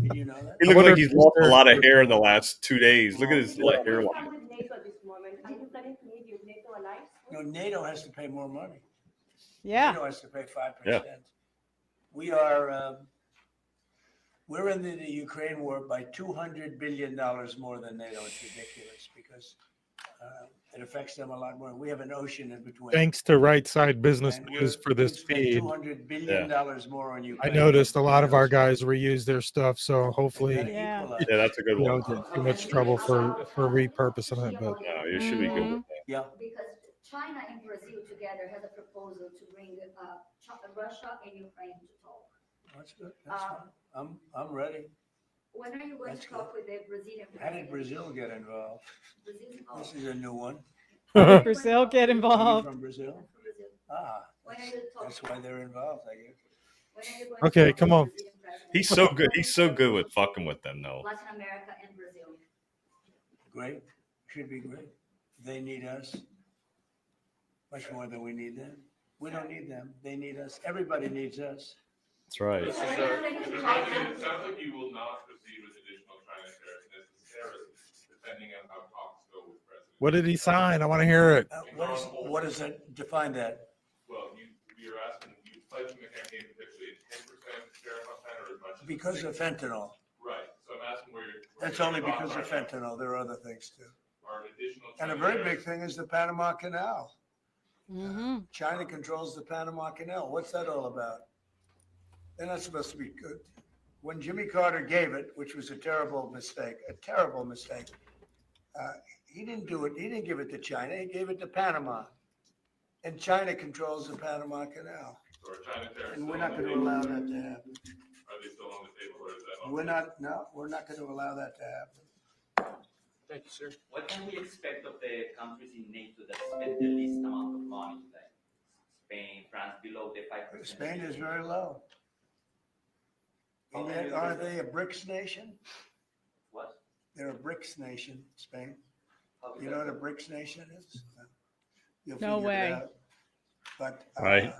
Did you know that? He looks like he's lost a lot of hair in the last 2 days. Look at his hairline. No, NATO has to pay more money. Yeah. NATO has to pay 5%. Yeah. We are, we're in the Ukraine war by $200 billion more than NATO. It's ridiculous because it affects them a lot more. We have an ocean in between. Thanks to Right Side Business And News we're- for this we spend feed. $200 billion more on I Ukraine. noticed a lot of our guys reuse their stuff, so hopefully, Yeah. Yeah, that's a good you one. don't get too much trouble for repurposing it. But No, you should be good with that. Yeah. Because China and Brazil together has a proposal to bring Russia and Ukraine to talk. That's good. That's fine. I'm ready. When are you going That's to talk with the Brazilian How did president? Brazil get involved? Brazil's involved. This is a new one. Brazil get Are you involved. from Brazil? Brazil. Ah, When are you talking? that's why they're involved, I guess. When are you going to Okay, talk come with on. the Brazilian president? He's so good. He's so good with fucking with them, though. Latin America and Brazil. Great, should be great. They need us much more than we need them. We don't need them. They need us. Everybody needs us. That's right. It sounds like you will not proceed with additional China tariffs necessarily, depending on how talks go with President. what did he sign? I want to hear it. What is it? Define that. Well, you're asking, you pledged in the campaign particularly 10% tariff on China or as much as Because of fentanyl. Right. So I'm asking where you're. That's only because of fentanyl. There are other things too. Are an additional. And a very big thing is the Panama Canal. China controls the Panama Canal. What's that all about? They're not supposed to be good. When Jimmy Carter gave it, which was a terrible mistake, he didn't do it. He didn't give it to China. He gave it to Panama. And China controls the Panama Canal. Or China tariffs. And we're not going to allow that to happen. Are they still on the table or is that? We're not going to allow that to happen. Thank you, sir. What can we expect of the countries in NATO that spend the least amount of money, like Spain, France, below the 5%? Spain is very low. And yet, aren't they a BRICS nation? What? They're a BRICS nation, Spain. You know what a BRICS nation is? You'll No figure it way. out. But, Right.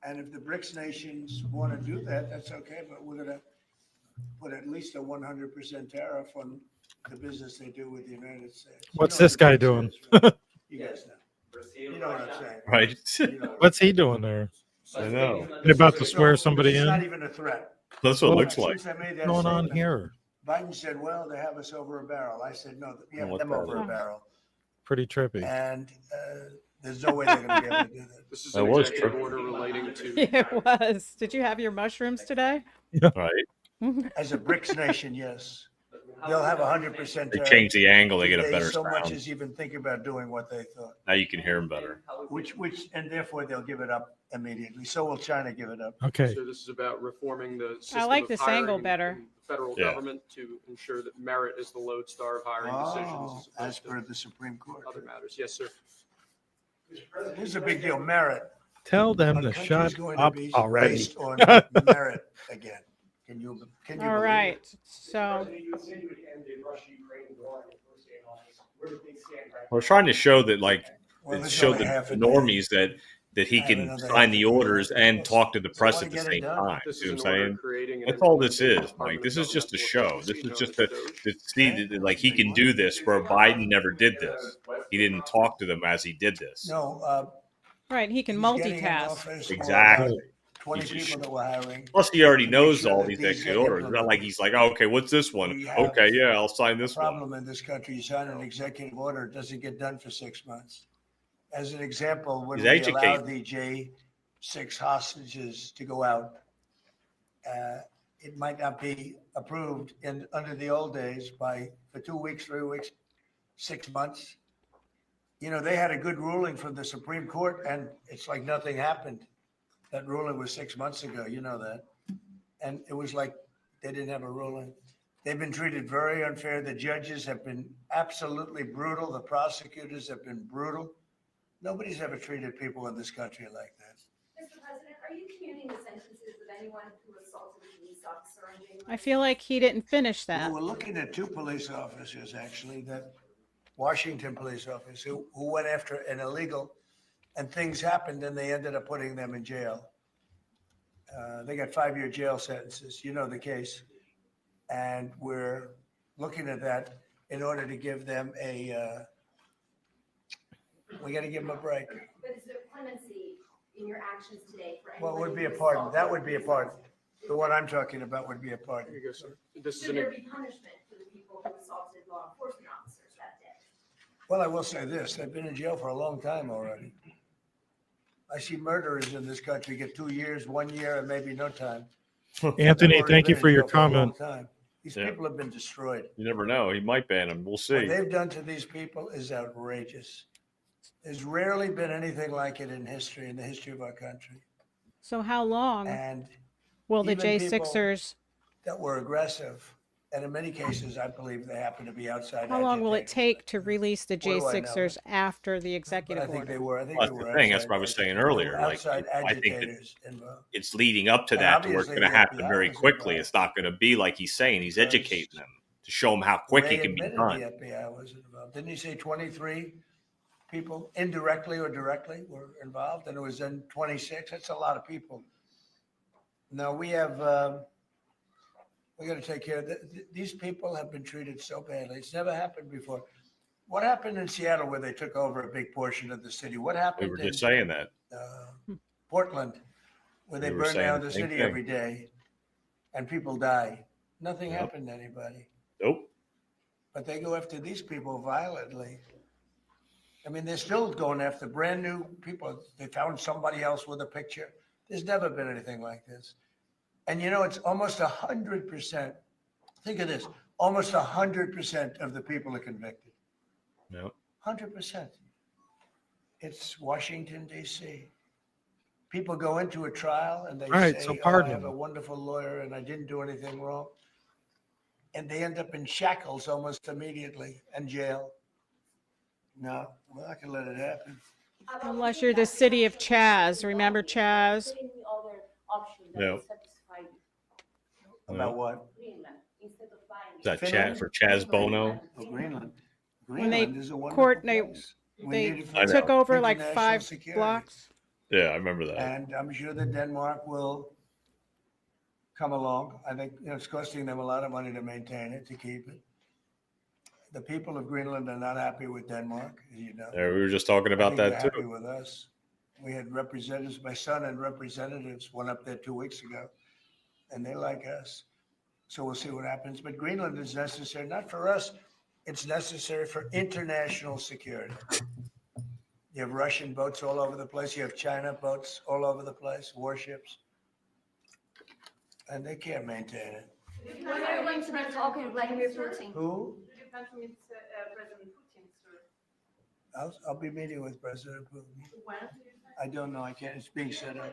And if the BRICS nations want to do that, that's okay, but we're going to put at least a 100% tariff on the business they do with the United States. What's You know this what guy BRICS doing? is, You guys know. Brazil, You know what I'm Russia. saying. Right. You know what What's he doing there? I know. He about to So, swear somebody It's not in? even a threat. That's what it What- looks like. Since I made that What's going on statement, here? Biden said, well, they have us over a barrel. I said, no, we have What them the- over a barrel. Pretty trippy. And there's no way they're going to be able to do that. This is That an was executive true. order relating to. Yeah, it was. Did you have your mushrooms today? Right. As a BRICS nation, yes. They'll have 100% They tariff. change the angle, they get a If better so much sound. as even think about doing what they thought, Now you can hear him better. and therefore they'll give it up immediately. So will China give it up. Okay. So this is about reforming the system I like of this hiring angle in better. the federal Yeah. government to ensure that merit is the lodestar of hiring decisions Oh, as as opposed per to the Supreme Court. other matters. Yes, sir. This is a big deal, merit. Tell them Our to country's shut going to up be already. based on merit again. Can you All believe it? right. So We're trying to show that, like, Well, it there's showed only the half a day. normies that he I have can another sign half the a day. orders and talk to the press wanna at the get it same done. time. This See is what an I'm order saying? creating and That's all this implementing is, Department Mike. of This is just a Governmental show. Efficiency This is known just as to, DOGE. to see that, like, he can do this where Biden never did this. He didn't talk to them as he did this. No, right, he can he's getting in multitask. office for Exactly. about 20 He's just- people that we're hiring. Plus, he already to make knows sure all that these these executive get orders. It's not like implemented. he's like, oh, okay, what's this one? We have Okay, yeah, I'll sign The this one. problem in this country, you sign an executive order, it doesn't get done for 6 months. As an example, when He's we educated. allowed the J6 hostages to go out, it might not be approved under the old days for 2 weeks, 3 weeks, 6 months. You know, they had a good ruling from the Supreme Court and it's like nothing happened. That ruling was 6 months ago, you know that. And it was like they didn't have a ruling. They've been treated very unfair. The judges have been absolutely brutal. The prosecutors have been brutal. Nobody's ever treated people in this country like that. Mr. President, are you commuting the sentences of anyone who assaulted a police officer on January? I feel like he didn't finish that. We're looking at 2 police officers, actually, that Washington police officers who went after an illegal, and things happened and they ended up putting them in jail. They got 5-year jail sentences. You know the case. And we're looking at that in order to give them we got to give them a break. But is there clemency in your actions today for Well, it anyone would be who a pardon. assaulted That would be a police pardon. officer? The one I'm talking about would be a pardon. Here you go, sir. This is Should an. there be punishment for the people who assaulted law enforcement officers that day? Well, I will say this, they've been in jail for a long time already. I see murderers in this country get 2 years, 1 year, and maybe no time. Anthony, They've already thank you been in for your jail a long comment. time. These Yeah. people have been destroyed. You never know. He might ban him. We'll What see. they've done to these people is outrageous. There's rarely been anything like it in the history of our country. So how long And will the even people J6ers, that were aggressive, and in many cases, I believe they happen to be outside. how long will it agitators. take to release the do I know? J6ers after the But executive I think they order? were. I think Well, they that's were the thing. That's outside what I was saying agitators. earlier. They were Like, outside I think that agitators involved. it's leading up to And that to where it's obviously going to the happen FBI very was quickly. involved. It's not going to be like he's saying. He's Because educating them to show them how quick They it can be admitted done. the FBI was involved. Didn't he say 23 people indirectly or directly were involved? And it was then 26. That's a lot of people. Now we have, we got to take care of these people have been treated so badly. It's never happened before. What happened in Seattle where they took over a big portion of the city? What We happened? were just saying that. Portland, where they We were burn saying down the the same city thing. every day and people die. Nothing Yep. happened to anybody. Nope. But they go after these people violently. I mean, they're still going after brand new people. They found somebody else with a picture. There's never been anything like this. And you know, it's almost 100%. Think of this, almost 100% of the people are convicted. Yep. 100%. It's Washington, D.C. People go into a trial and they All right, say, so oh, I pardon have a them. wonderful lawyer and I didn't do anything wrong. And they end up in shackles almost immediately and jail. No, we're not going to let it happen. Unless you're the city of Chaz. Remember Chaz? Yep. About what? Is that Finland? chat for Chaz Bono? Oh, Greenland. When they Greenland is a wonderful court, place. We they need it I for took know. over like international 5 security. blocks. Yeah, I remember that. And I'm sure that Denmark will come along. I think it's costing them a lot of money to maintain it, to keep it. The people of Greenland are not happy with Denmark, as you know. Yeah, we were just talking I about think they're that happy too. with us. We had representatives, my son and representatives went up there 2 weeks ago, and they like us. So we'll see what happens. But Greenland is necessary, not for us, it's necessary for international security. You have Russian boats all over the place. You have China boats all over the place, warships. And they can't maintain it. When are you going to be talking to Vladimir Putin? Who? President Putin, sir. I'll be meeting with President Putin. I don't know. I can't. It's being set up.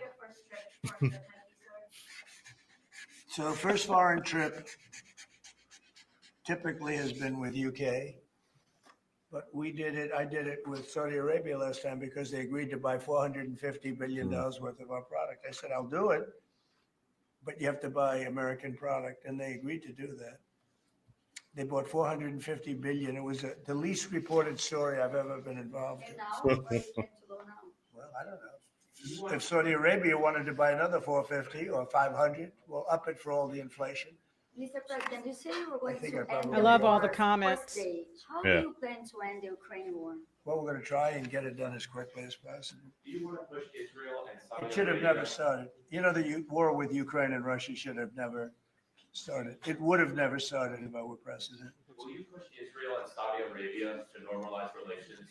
So the first foreign trip typically has been with UK, but I did it with Saudi Arabia last time because they agreed to buy $450 billion worth of our product. I said, I'll do it, but you have to buy American product. And they agreed to do that. They bought $450 billion. It was the least reported story I've ever been involved in. Well, I don't know. If Saudi Arabia wanted to buy another 450 or 500, we'll up it for all the inflation. Mr. President, you said you were going to end I love all the war comments. first day. How Yeah. do you plan to end the Ukraine war? Well, we're going to try and get it done as quickly as possible. Do you want to push Israel and Saudi It should have Arabia? never started. You know, the war with Ukraine and Russia should have never started. It would have never started if I were president. Will you push Israel and Saudi Arabia to normalize relations?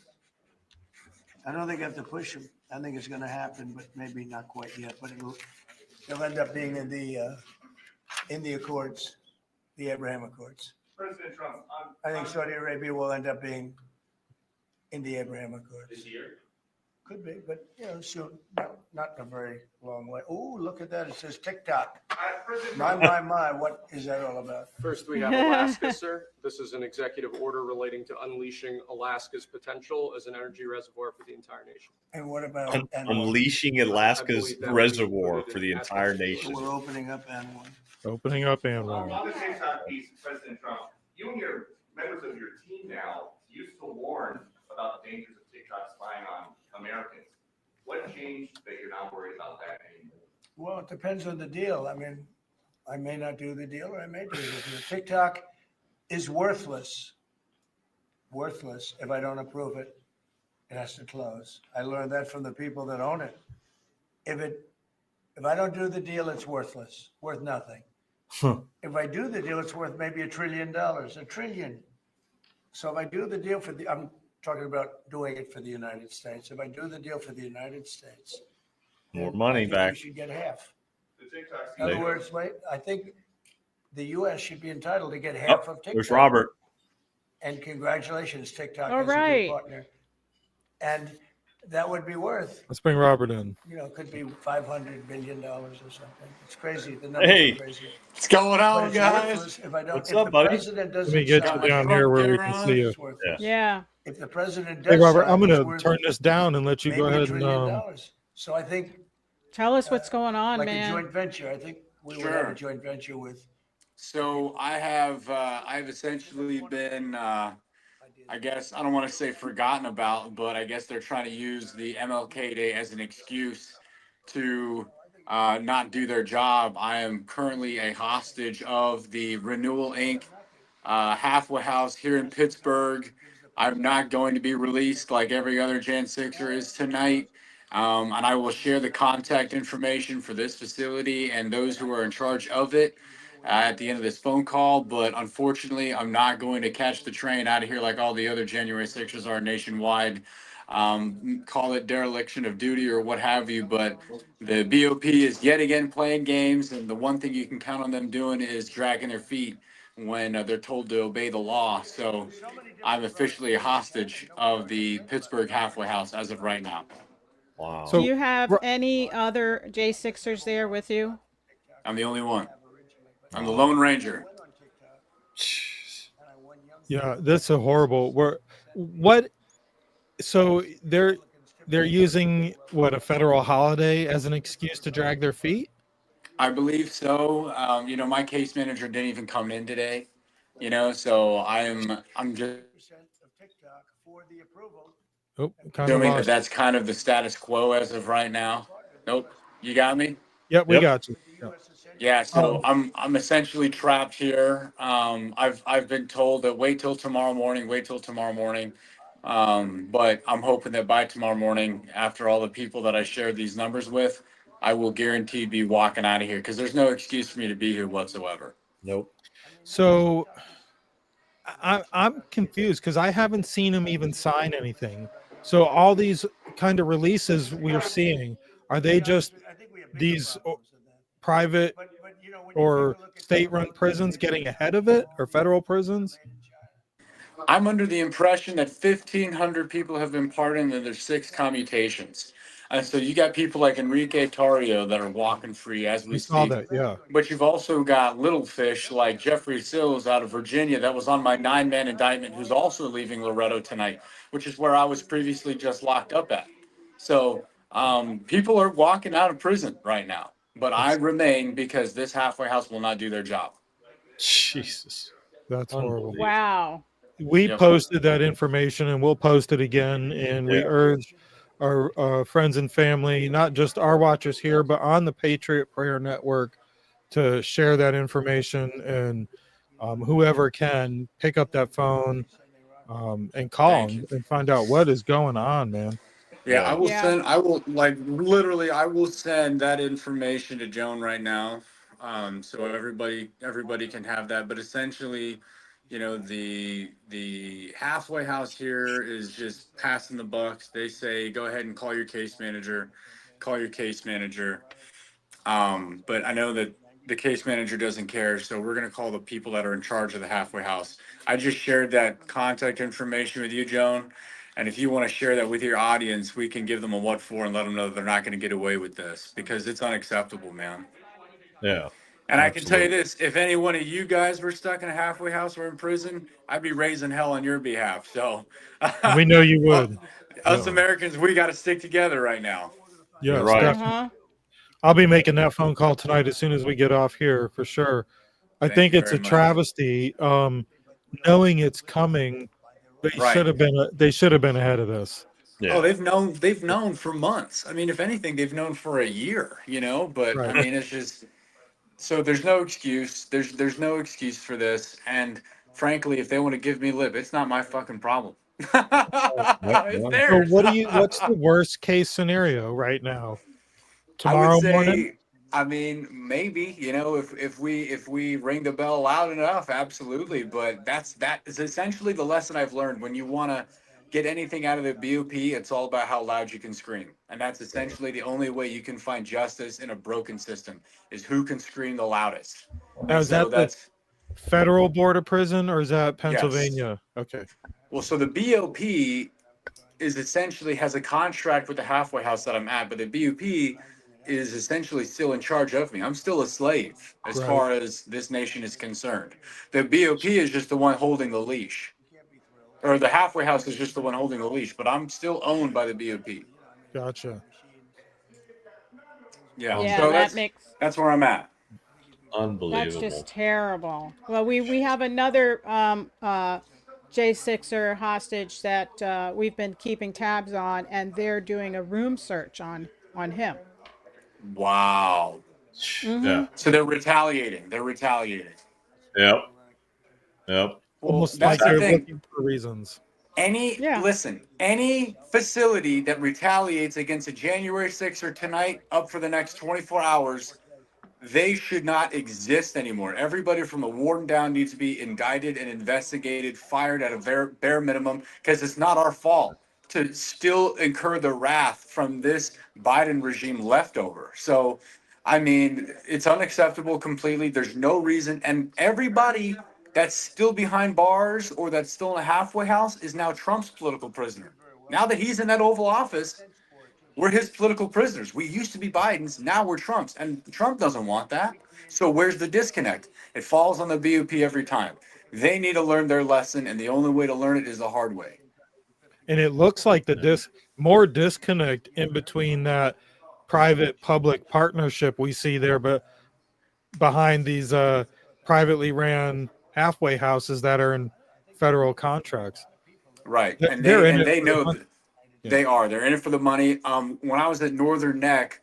I don't think I have to push them. I think it's going to happen, but maybe not quite yet. But they'll end up being in the Accords, the Abraham Accords. President Trump, I think Saudi Arabia will end up being in the Abraham Accords. this year. Could be, but soon. No, not in a very long way. Oh, look at that! It says TikTok. President My, Trump, what is that all about? First, we have Alaska, sir. This is an executive order relating to unleashing Alaska's potential as an energy reservoir for the entire nation. And what about N1? Unleashing I Alaska's believe that would be reservoir included for the in entire that. nation. We're opening up N1. Opening up and one. on the TikTok piece, President Trump, you and your members of your team now used to warn about the dangers of TikTok spying on Americans. What changed that you're not worried about that anymore? Well, it depends on the deal. I mean, I may not do the deal or I may do the deal. TikTok is worthless. Worthless if I don't approve it. It has to close. I learned that from the people that own it. If I don't do the deal, it's worthless, worth nothing. If I do the deal, it's worth maybe $1 trillion, $1 trillion. So if I do the deal I'm talking about doing it for the United States. If I do the deal for the United States, More then money I think back. we should get half. The TikTok In other They- words, I think the U.S. should be entitled to get half of TikTok. There's Robert. And congratulations, TikTok All is a right. good partner. And that would be worth, Let's bring Robert in. could be $500 billion or something. It's crazy. The numbers Hey. are crazy. What's going But on, it's guys? worthless if I don't. What's if up, the buddy? president Let doesn't me get sign you it, down here where we can see you. it's worthless. Yeah. If the president Hey, does Robert, sign I'm it, going it's to worth turn this down and let you maybe go $1 ahead trillion. and. So I think Tell us what's going on, like a man. joint venture, I think we would have a Sure. joint venture with. So I've essentially been, I guess, I don't want to say forgotten about, but I guess they're trying to use the MLK Day as an excuse to not do their job. I am currently a hostage of the Renewal Inc. Halfway House here in Pittsburgh. I'm not going to be released like every other Jan Sixer is tonight. And I will share the contact information for this facility and those who are in charge of it at the end of this phone call. But unfortunately, I'm not going to catch the train out of here like all the other January 6ers are nationwide. Call it dereliction of duty or what have you. But the BOP is yet again playing games. And the one thing you can count on them doing is dragging their feet when they're told to obey the law. So I'm officially a hostage of the Pittsburgh halfway house as of right now. Wow. Do you have any other J6ers there with you? I'm the only one. I'm the Lone Ranger. Yeah, that's a horrible. What? So they're using what, a federal holiday as an excuse to drag their feet? I believe so. My case manager didn't even come in today. So I'm just Oh, kind of assuming that lost. that's kind of the status quo as of right now. Nope. You got me? Yep, we got you. Yep. Yeah, so I'm essentially trapped here. I've been told that wait till tomorrow morning, wait till tomorrow morning. But I'm hoping that by tomorrow morning, after all the people that I shared these numbers with, I will guaranteed be walking out of here because there's no excuse for me to be here whatsoever. Nope. So I'm confused because I haven't seen him even sign anything. So all these kind of releases we're seeing, are they just these private or state-run prisons getting ahead of it, or federal prisons? I'm under the impression that 1,500 people have been pardoned and there's 6 commutations. And so you got people like Enrique Tarrio that are walking free as I we saw speak. that, yeah. But you've also got little fish like Jeffrey Sills out of Virginia that was on my 9-man indictment, who's also leaving Loretto tonight, which is where I was previously just locked up at. So people are walking out of prison right now. But I remain because this halfway house will not do their job. Jesus. That's horrible. Wow. We Yep. posted that information and we'll post it again. And we Yeah. urge our friends and family, not just our watchers here, but on the Patriot Prayer Network, to share that information. And whoever can pick up that phone and call Thank you. and find out what is going on, man. Yeah, I will Yeah. send, I will send that information to Joan right now. So everybody can have that. But essentially, the halfway house here is just passing the buck. They say, go ahead and call your case manager, call your case manager. But I know that the case manager doesn't care, so we're gonna call the people that are in charge of the halfway house. I just shared that contact information with you, Joan. And if you want to share that with your audience, we can give them a what for and let them know that they're not going to get away with this because it's unacceptable, man. Yeah. And I can tell you Absolutely. this, if any one of you guys were stuck in a halfway house or in prison, I'd be raising hell on your behalf. So And we know you would. us Yeah. Americans, we got to stick together right now. You're Yes, right. definitely. I'll be making that phone call tonight as soon as we get off here for sure. I Thank think you it's very a much. travesty, knowing it's coming. They Right. should have been. They should have been ahead of this. Yeah. Oh, they've known for months. I mean, if anything, they've known for a year, but I Right. mean, it's just, so there's no excuse. There's no excuse for this. And frankly, if they want to give me lip, it's not my fucking problem. It's So theirs. what's the worst case scenario right now? I would Tomorrow morning? say, I mean, maybe, if we ring the bell loud enough, absolutely. But that is essentially the lesson I've learned. When you want to get anything out of the BOP, it's all about how loud you can scream. And that's essentially the only way you can find justice in a broken system is who can scream the loudest. Now, And is so that the that's, federal board of prison or is that yes. Pennsylvania? Okay. Well, so the BOP is essentially has a contract with the halfway house that I'm at, but the BOP is essentially still in charge of me. I'm still a slave as Right. far as this nation is concerned. The BOP is just the one holding the leash, or the halfway house is just the one holding the leash, but I'm still owned by the BOP. Gotcha. Yeah, Yeah, so that makes that's where I'm at. that's Unbelievable. just terrible. Well, we have another J6er hostage that we've been keeping tabs on, and they're doing a room search on him. Wow. Yeah. So they're retaliating. They're retaliating. Yep. Yep. Well, Almost that's like the they're thing. looking for reasons. Any facility that retaliates against a January 6th or tonight up for the next 24 hours, they should not exist anymore. Everybody from the warden down needs to be indicted and investigated, fired at a bare minimum, because it's not our fault to still incur the wrath from this Biden regime leftover. So, I mean, it's unacceptable completely. There's no reason. And everybody that's still behind bars or that's still in a halfway house is now Trump's political prisoner. Now that he's in that Oval Office, we're his political prisoners. We used to be Biden's, now we're Trump's, and Trump doesn't want that. So where's the disconnect? It falls on the BUP every time. They need to learn their lesson, and the only way to learn it is the hard way. And it looks like more disconnect in between that private-public partnership we see there, but behind these privately ran halfway houses that are in federal contracts. Right, and They're in they it for the know money. that they are. They're in it for the money. When I was at Northern Neck,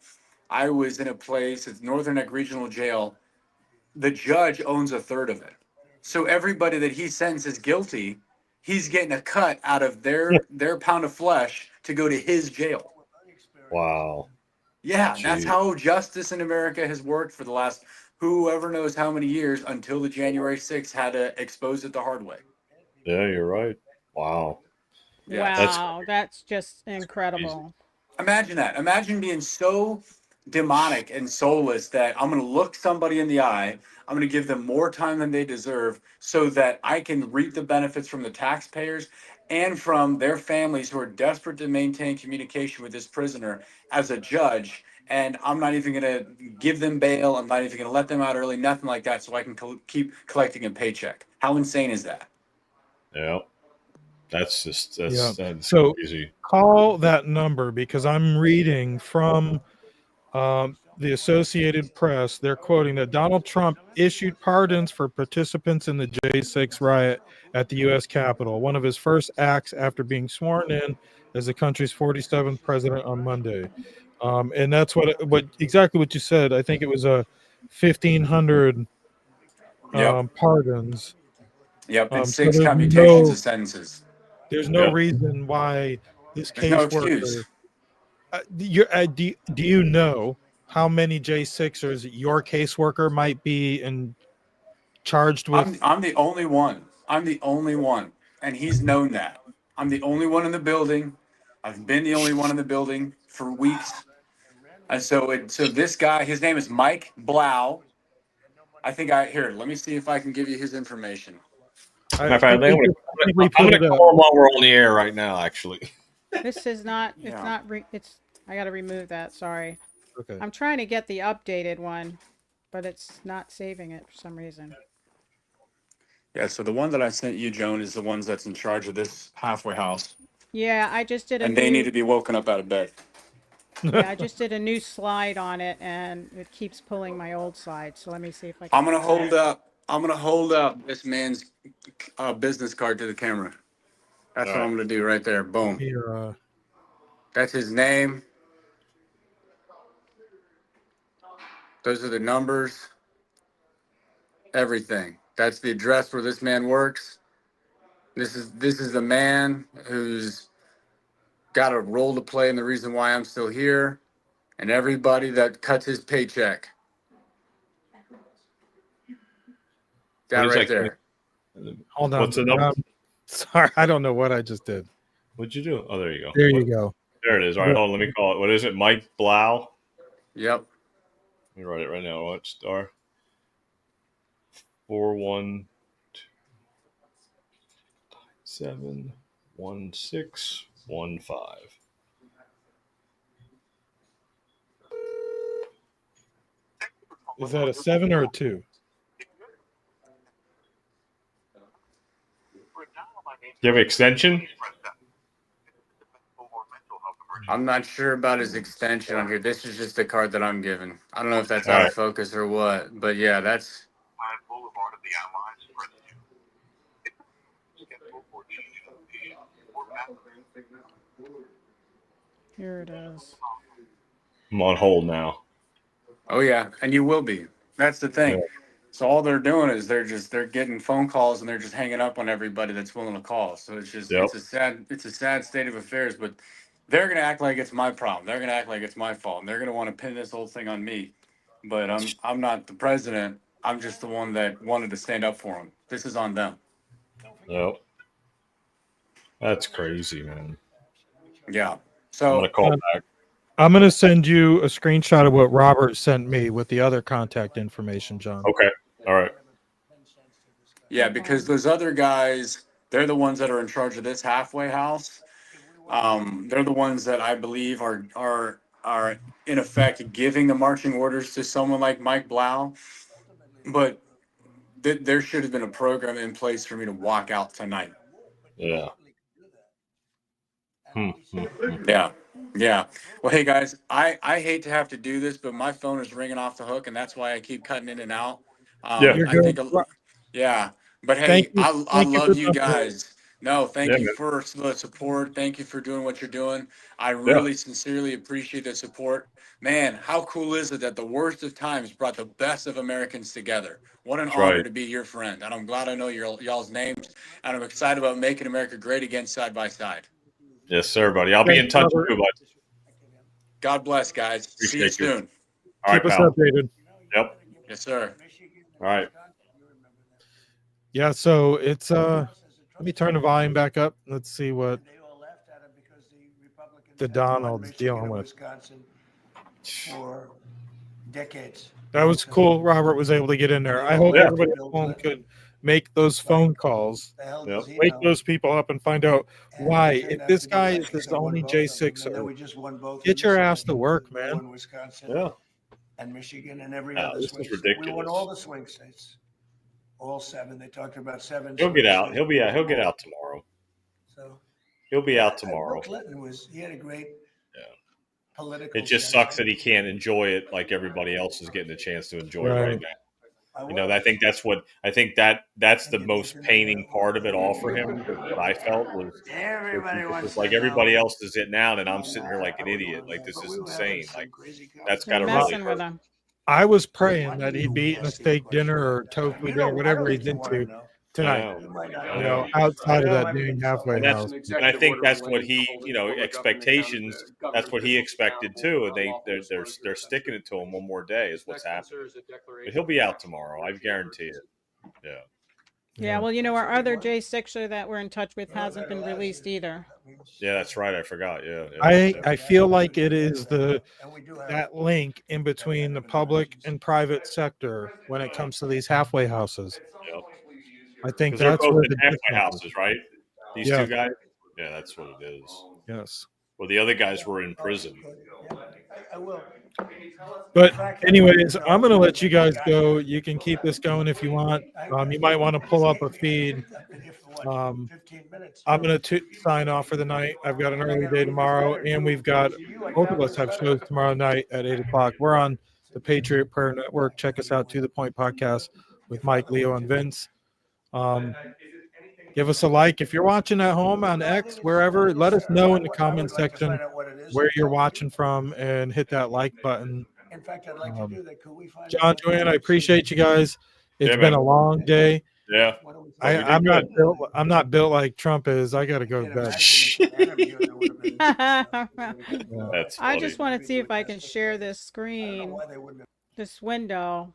I was in a place, it's Northern Neck Regional Jail. The judge owns a third of it. So everybody that he sentences guilty, he's getting a cut out of their pound of flesh to go to his jail. Wow. Yeah, Jeez. that's how justice in America has worked for the last whoever knows how many years until the January 6th had to expose it the hard way. Yeah, you're right. Wow. Yeah, Wow, that's just incredible. Imagine that. Imagine being so demonic and soulless that I'm going to look somebody in the eye. I'm going to give them more time than they deserve so that I can reap the benefits from the taxpayers and from their families who are desperate to maintain communication with this prisoner as a judge. And I'm not even going to give them bail. I'm not even going to let them out early, nothing like that, so I can keep collecting a paycheck. How insane is that? Yeah. That's So crazy. call that number, because I'm reading from the Associated Press. They're quoting that Donald Trump issued pardons for participants in the J6 riot at the U.S. Capitol, one of his first acts after being sworn in as the country's 47th president on Monday. And that's what exactly what you said. I think it was a 1,500 pardons. Yep, and So 6 commutations of sentences. there's no Yep. reason why this There's no caseworker. excuse. Do you know how many J6ers your caseworker might be charged with? I'm the only one. I'm the only one, and he's known that. I'm the only one in the building. I've been the only one in the building for weeks, and so this guy, his name is Mike Blau. Here. Let me see if I can give you his information. Matter of fact, I'm going to call him while we're on the air right now. Actually, This is not. It's Yeah. not. I got to remove that. Sorry. Okay. I'm trying to get the updated one, but it's not saving it for some reason. Yeah. So the one that I sent you, Joan, is the ones that's in charge of this halfway house, Yeah, I just did a and they need new. to be woken up out of bed. Yeah, I just did a new slide on it, and it keeps pulling my old slide. So let me see if I can. I'm gonna hold up. I'm gonna hold up this man's business card to the camera. That's what I'm gonna do right there. Boom. Here, That's his name. Those are the numbers. Everything. That's the address where this man works. This is the man who's got a role to play in the reason why I'm still here, and everybody that cuts his paycheck. That What is right that? there. hold on. What's the number? Sorry, I don't know what I just did. What'd you do? Oh, there you go. There you go. There it is. All right, hold on. Let me call it. What is it? Mike Blau. Yep. Let me write it right now. What star? 412-71615. Is that a 7 or a 2? Do you have an extension? I'm not sure about his extension on here. This is just the card that I'm given. I don't know if that's All out right. of focus or what, but yeah, that's. Here it is. I'm on hold now. Oh yeah, and you will be. That's the thing. Yeah. So all they're doing is they're getting phone calls and they're just hanging up on everybody that's willing to call. So it's just Yep. it's a sad state of affairs. But they're gonna act like it's my problem. They're gonna act like it's my fault. And they're gonna want to pin this whole thing on me. But I'm not the president. I'm just the one that wanted to stand up for them. This is on them. Yep. That's crazy, man. Yeah. I'm So gonna call back. I'm going to send you a screenshot of what Robert sent me with the other contact information, John. Okay. All right. yeah, because those other guys, they're the ones that are in charge of this halfway house. They're the ones that I believe are in effect giving the marching orders to someone like Mike Blau. But there should have been a program in place for me to walk out tonight. Yeah. Yeah. Yeah. Well, hey guys, I hate to have to do this, but my phone is ringing off the hook, and that's why I keep cutting in and out. Yeah. You're I good. think, yeah. But Thank hey, you. I Thank you for love you jumping in. guys. No, thank Yeah, you man. for the support. Thank you for doing what you're doing. I Yeah. really sincerely appreciate the support. Man, how cool is it that the worst of times brought the best of Americans together? What an That's honor right. to be your friend. And I'm glad I know y'all's names. And I'm excited about making America great again side by side. Yes, sir, buddy. I'll be Thanks, in touch Robert. too, bud. God bless, guys. See you Appreciate you. soon. All right, Keep us pal. updated. Yep. Yes, sir. All right. Yeah, so it's let me turn the volume back up. Let's see what the Donald's dealing with. Wisconsin for decades. That was cool. Robert was able to get in there. I hope Yeah. everybody at home could make those phone calls, Yep. wake those people up, and find out why. If this guy is his only J6er, get your ass to work, man. Wisconsin Yeah. and Michigan and every No, other this swing is state. We ridiculous. won all the swing states, all 7. They talked about 7. He'll swing get out. states. He'll get out tomorrow. So He'll be out Bill tomorrow. Clinton he had a great political. It just sucks that he can't enjoy it like everybody else is getting a chance to enjoy it right now. You know, I think that's the most paining part of it all for him. What I felt was like everybody else is sitting out, and I'm sitting here like an idiot. Like, this is insane. Like, that's got to You're really messing hurt. with him. I was praying that he'd be eating a steak dinner or tofu dinner, whatever he's into tonight. I You know. know, outside of I know. that dang halfway And house. I think that's what he, expectations. That's what he expected too, and they're sticking it to him one more day is what's happening. But he'll be out tomorrow, I guarantee it. Yeah. Yeah, well, our other J6er that we're in touch with hasn't been released either. Yeah, that's right. I forgot. Yeah. I feel like it is that link in between the public and private sector when it comes to these halfway houses. Yep. I think 'Cause they're that's both where in the halfway difference is. houses, right? These Yeah. two guys. Yeah, that's what it is. Yes. Well, the other guys were in prison. I will. But anyways, I'm going to let you guys go. You can keep this going if you want. You might want to pull up a feed. I'm going to sign off for the night. I've got an early day tomorrow, and both of us have shows tomorrow night at 8 o'clock. We're on the Patriot Prayer Network. Check us out, To The Point Podcast with Mike, Leo, and Vince. Give us a like. If you're watching at home on X, wherever, let us know in the comment section where you're watching from and hit that like button. In fact, I'd like to do that. Could we find John, Joanne, I appreciate you guys. It's been a long day. Yeah. I'm not built like Trump is. I got to go to bed. That's I just want to see if I can share this screen, this window,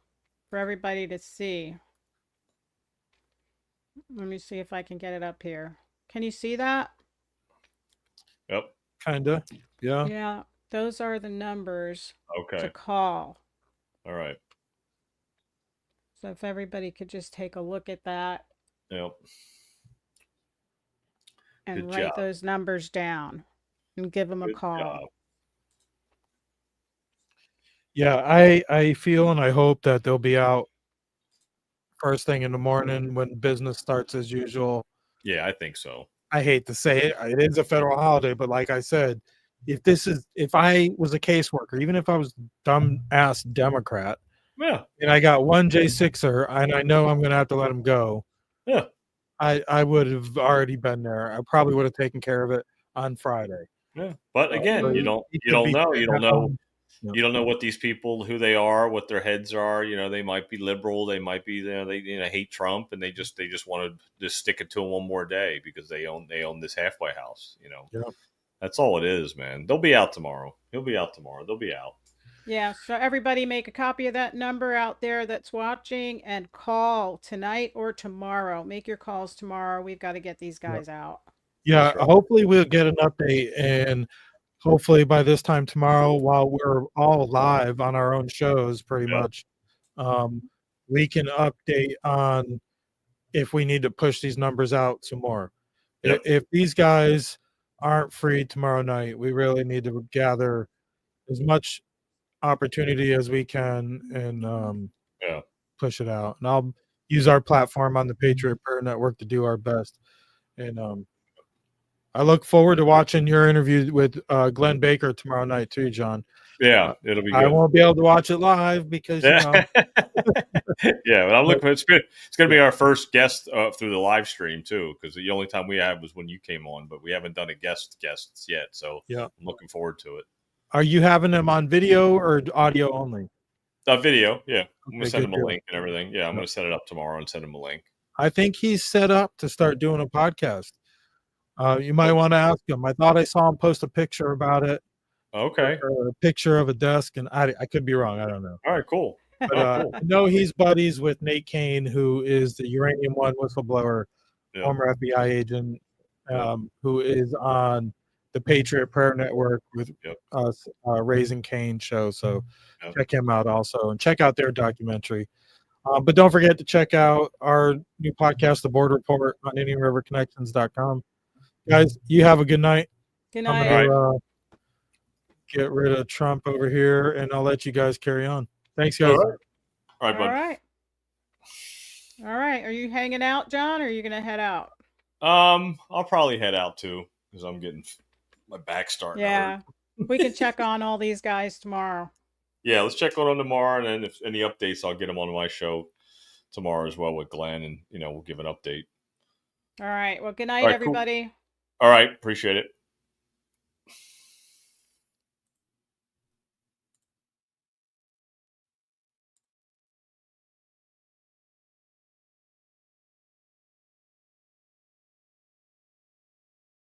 for everybody to see. Let me see if I can get it up here. Can you see that? Yep. Kinda. Yeah. Yeah. Those are the numbers Okay. to call. All right. So if everybody could just take a look at that Yep. and Good write job. those numbers down and give them a Good call. job. Yeah, I feel and I hope that they'll be out first thing in the morning when business starts as usual. Yeah, I think so. I hate to say it, it is a federal holiday, but like I said, if I was a caseworker, even if I was dumb ass Democrat, Yeah. and I got one J6er and I know I'm gonna have to let him go, Yeah. I would have already been there. I probably would have taken care of it on Friday. Yeah. But again, you don't could be know. You sitting don't at know. home. You don't know what these people, who they are, what their heads are. You know, they might be liberal, they might be, they hate Trump, and they just want to just stick it to him one more day because they own this halfway house. You know, Yeah. that's all it is, man. They'll be out tomorrow. He'll be out tomorrow. They'll be out. Yeah, so everybody make a copy of that number out there that's watching and call tonight or tomorrow. Make your calls tomorrow. We've got to get these guys out. Yeah, hopefully we'll get an update, and hopefully by this time tomorrow, while we're all live on our own shows, pretty much, we can update on if we need to push these numbers out some more. If these guys aren't free tomorrow night, we really need to gather as much opportunity as we can and push it out. And I'll use our platform on the Patriot Prayer Network to do our best. And I look forward to watching your interview with Glenn Baker tomorrow night too, John. Yeah, it'll be good. I won't be able to watch it live because you know. Yeah, but I'm looking. It's going to be our first guest through the live stream too, because the only time we had was when you came on, but we haven't done a guests yet. So yeah, I'm looking forward to it. Are you having them on video or audio only? Video, yeah. I'm gonna send good him a deal. link and everything. Yeah, I'm gonna set it up tomorrow and send him a link. I think he's set up to start doing a podcast. You might want to ask him. I thought I saw him post a picture about it. Okay. Or a picture of a desk, and I could be wrong. I don't know. All right, cool. But Cool. I know he's buddies with Nate Kane, who is the Uranium One whistleblower, former FBI agent, who is on the Patriot Prayer Network with us, Raising Cain show. So check him out also, and check out their documentary. But don't forget to check out our new podcast, The Board Report, on IndianRiverConnections.com. Guys, you have a good night. Good I'm night. gonna get rid of Trump over here, and I'll let you guys carry on. Thanks, guys. All right, bud. All right. Are you hanging out, John, or are you going to head out? I'll probably head out too because I'm getting my back starting. Yeah, we can check on all these guys tomorrow. Yeah, let's check on them tomorrow, and then if any updates, I'll get them on my show tomorrow as well with Glenn, and we'll give an update. All right. Well, good night, All right, cool. everybody. All right, appreciate it.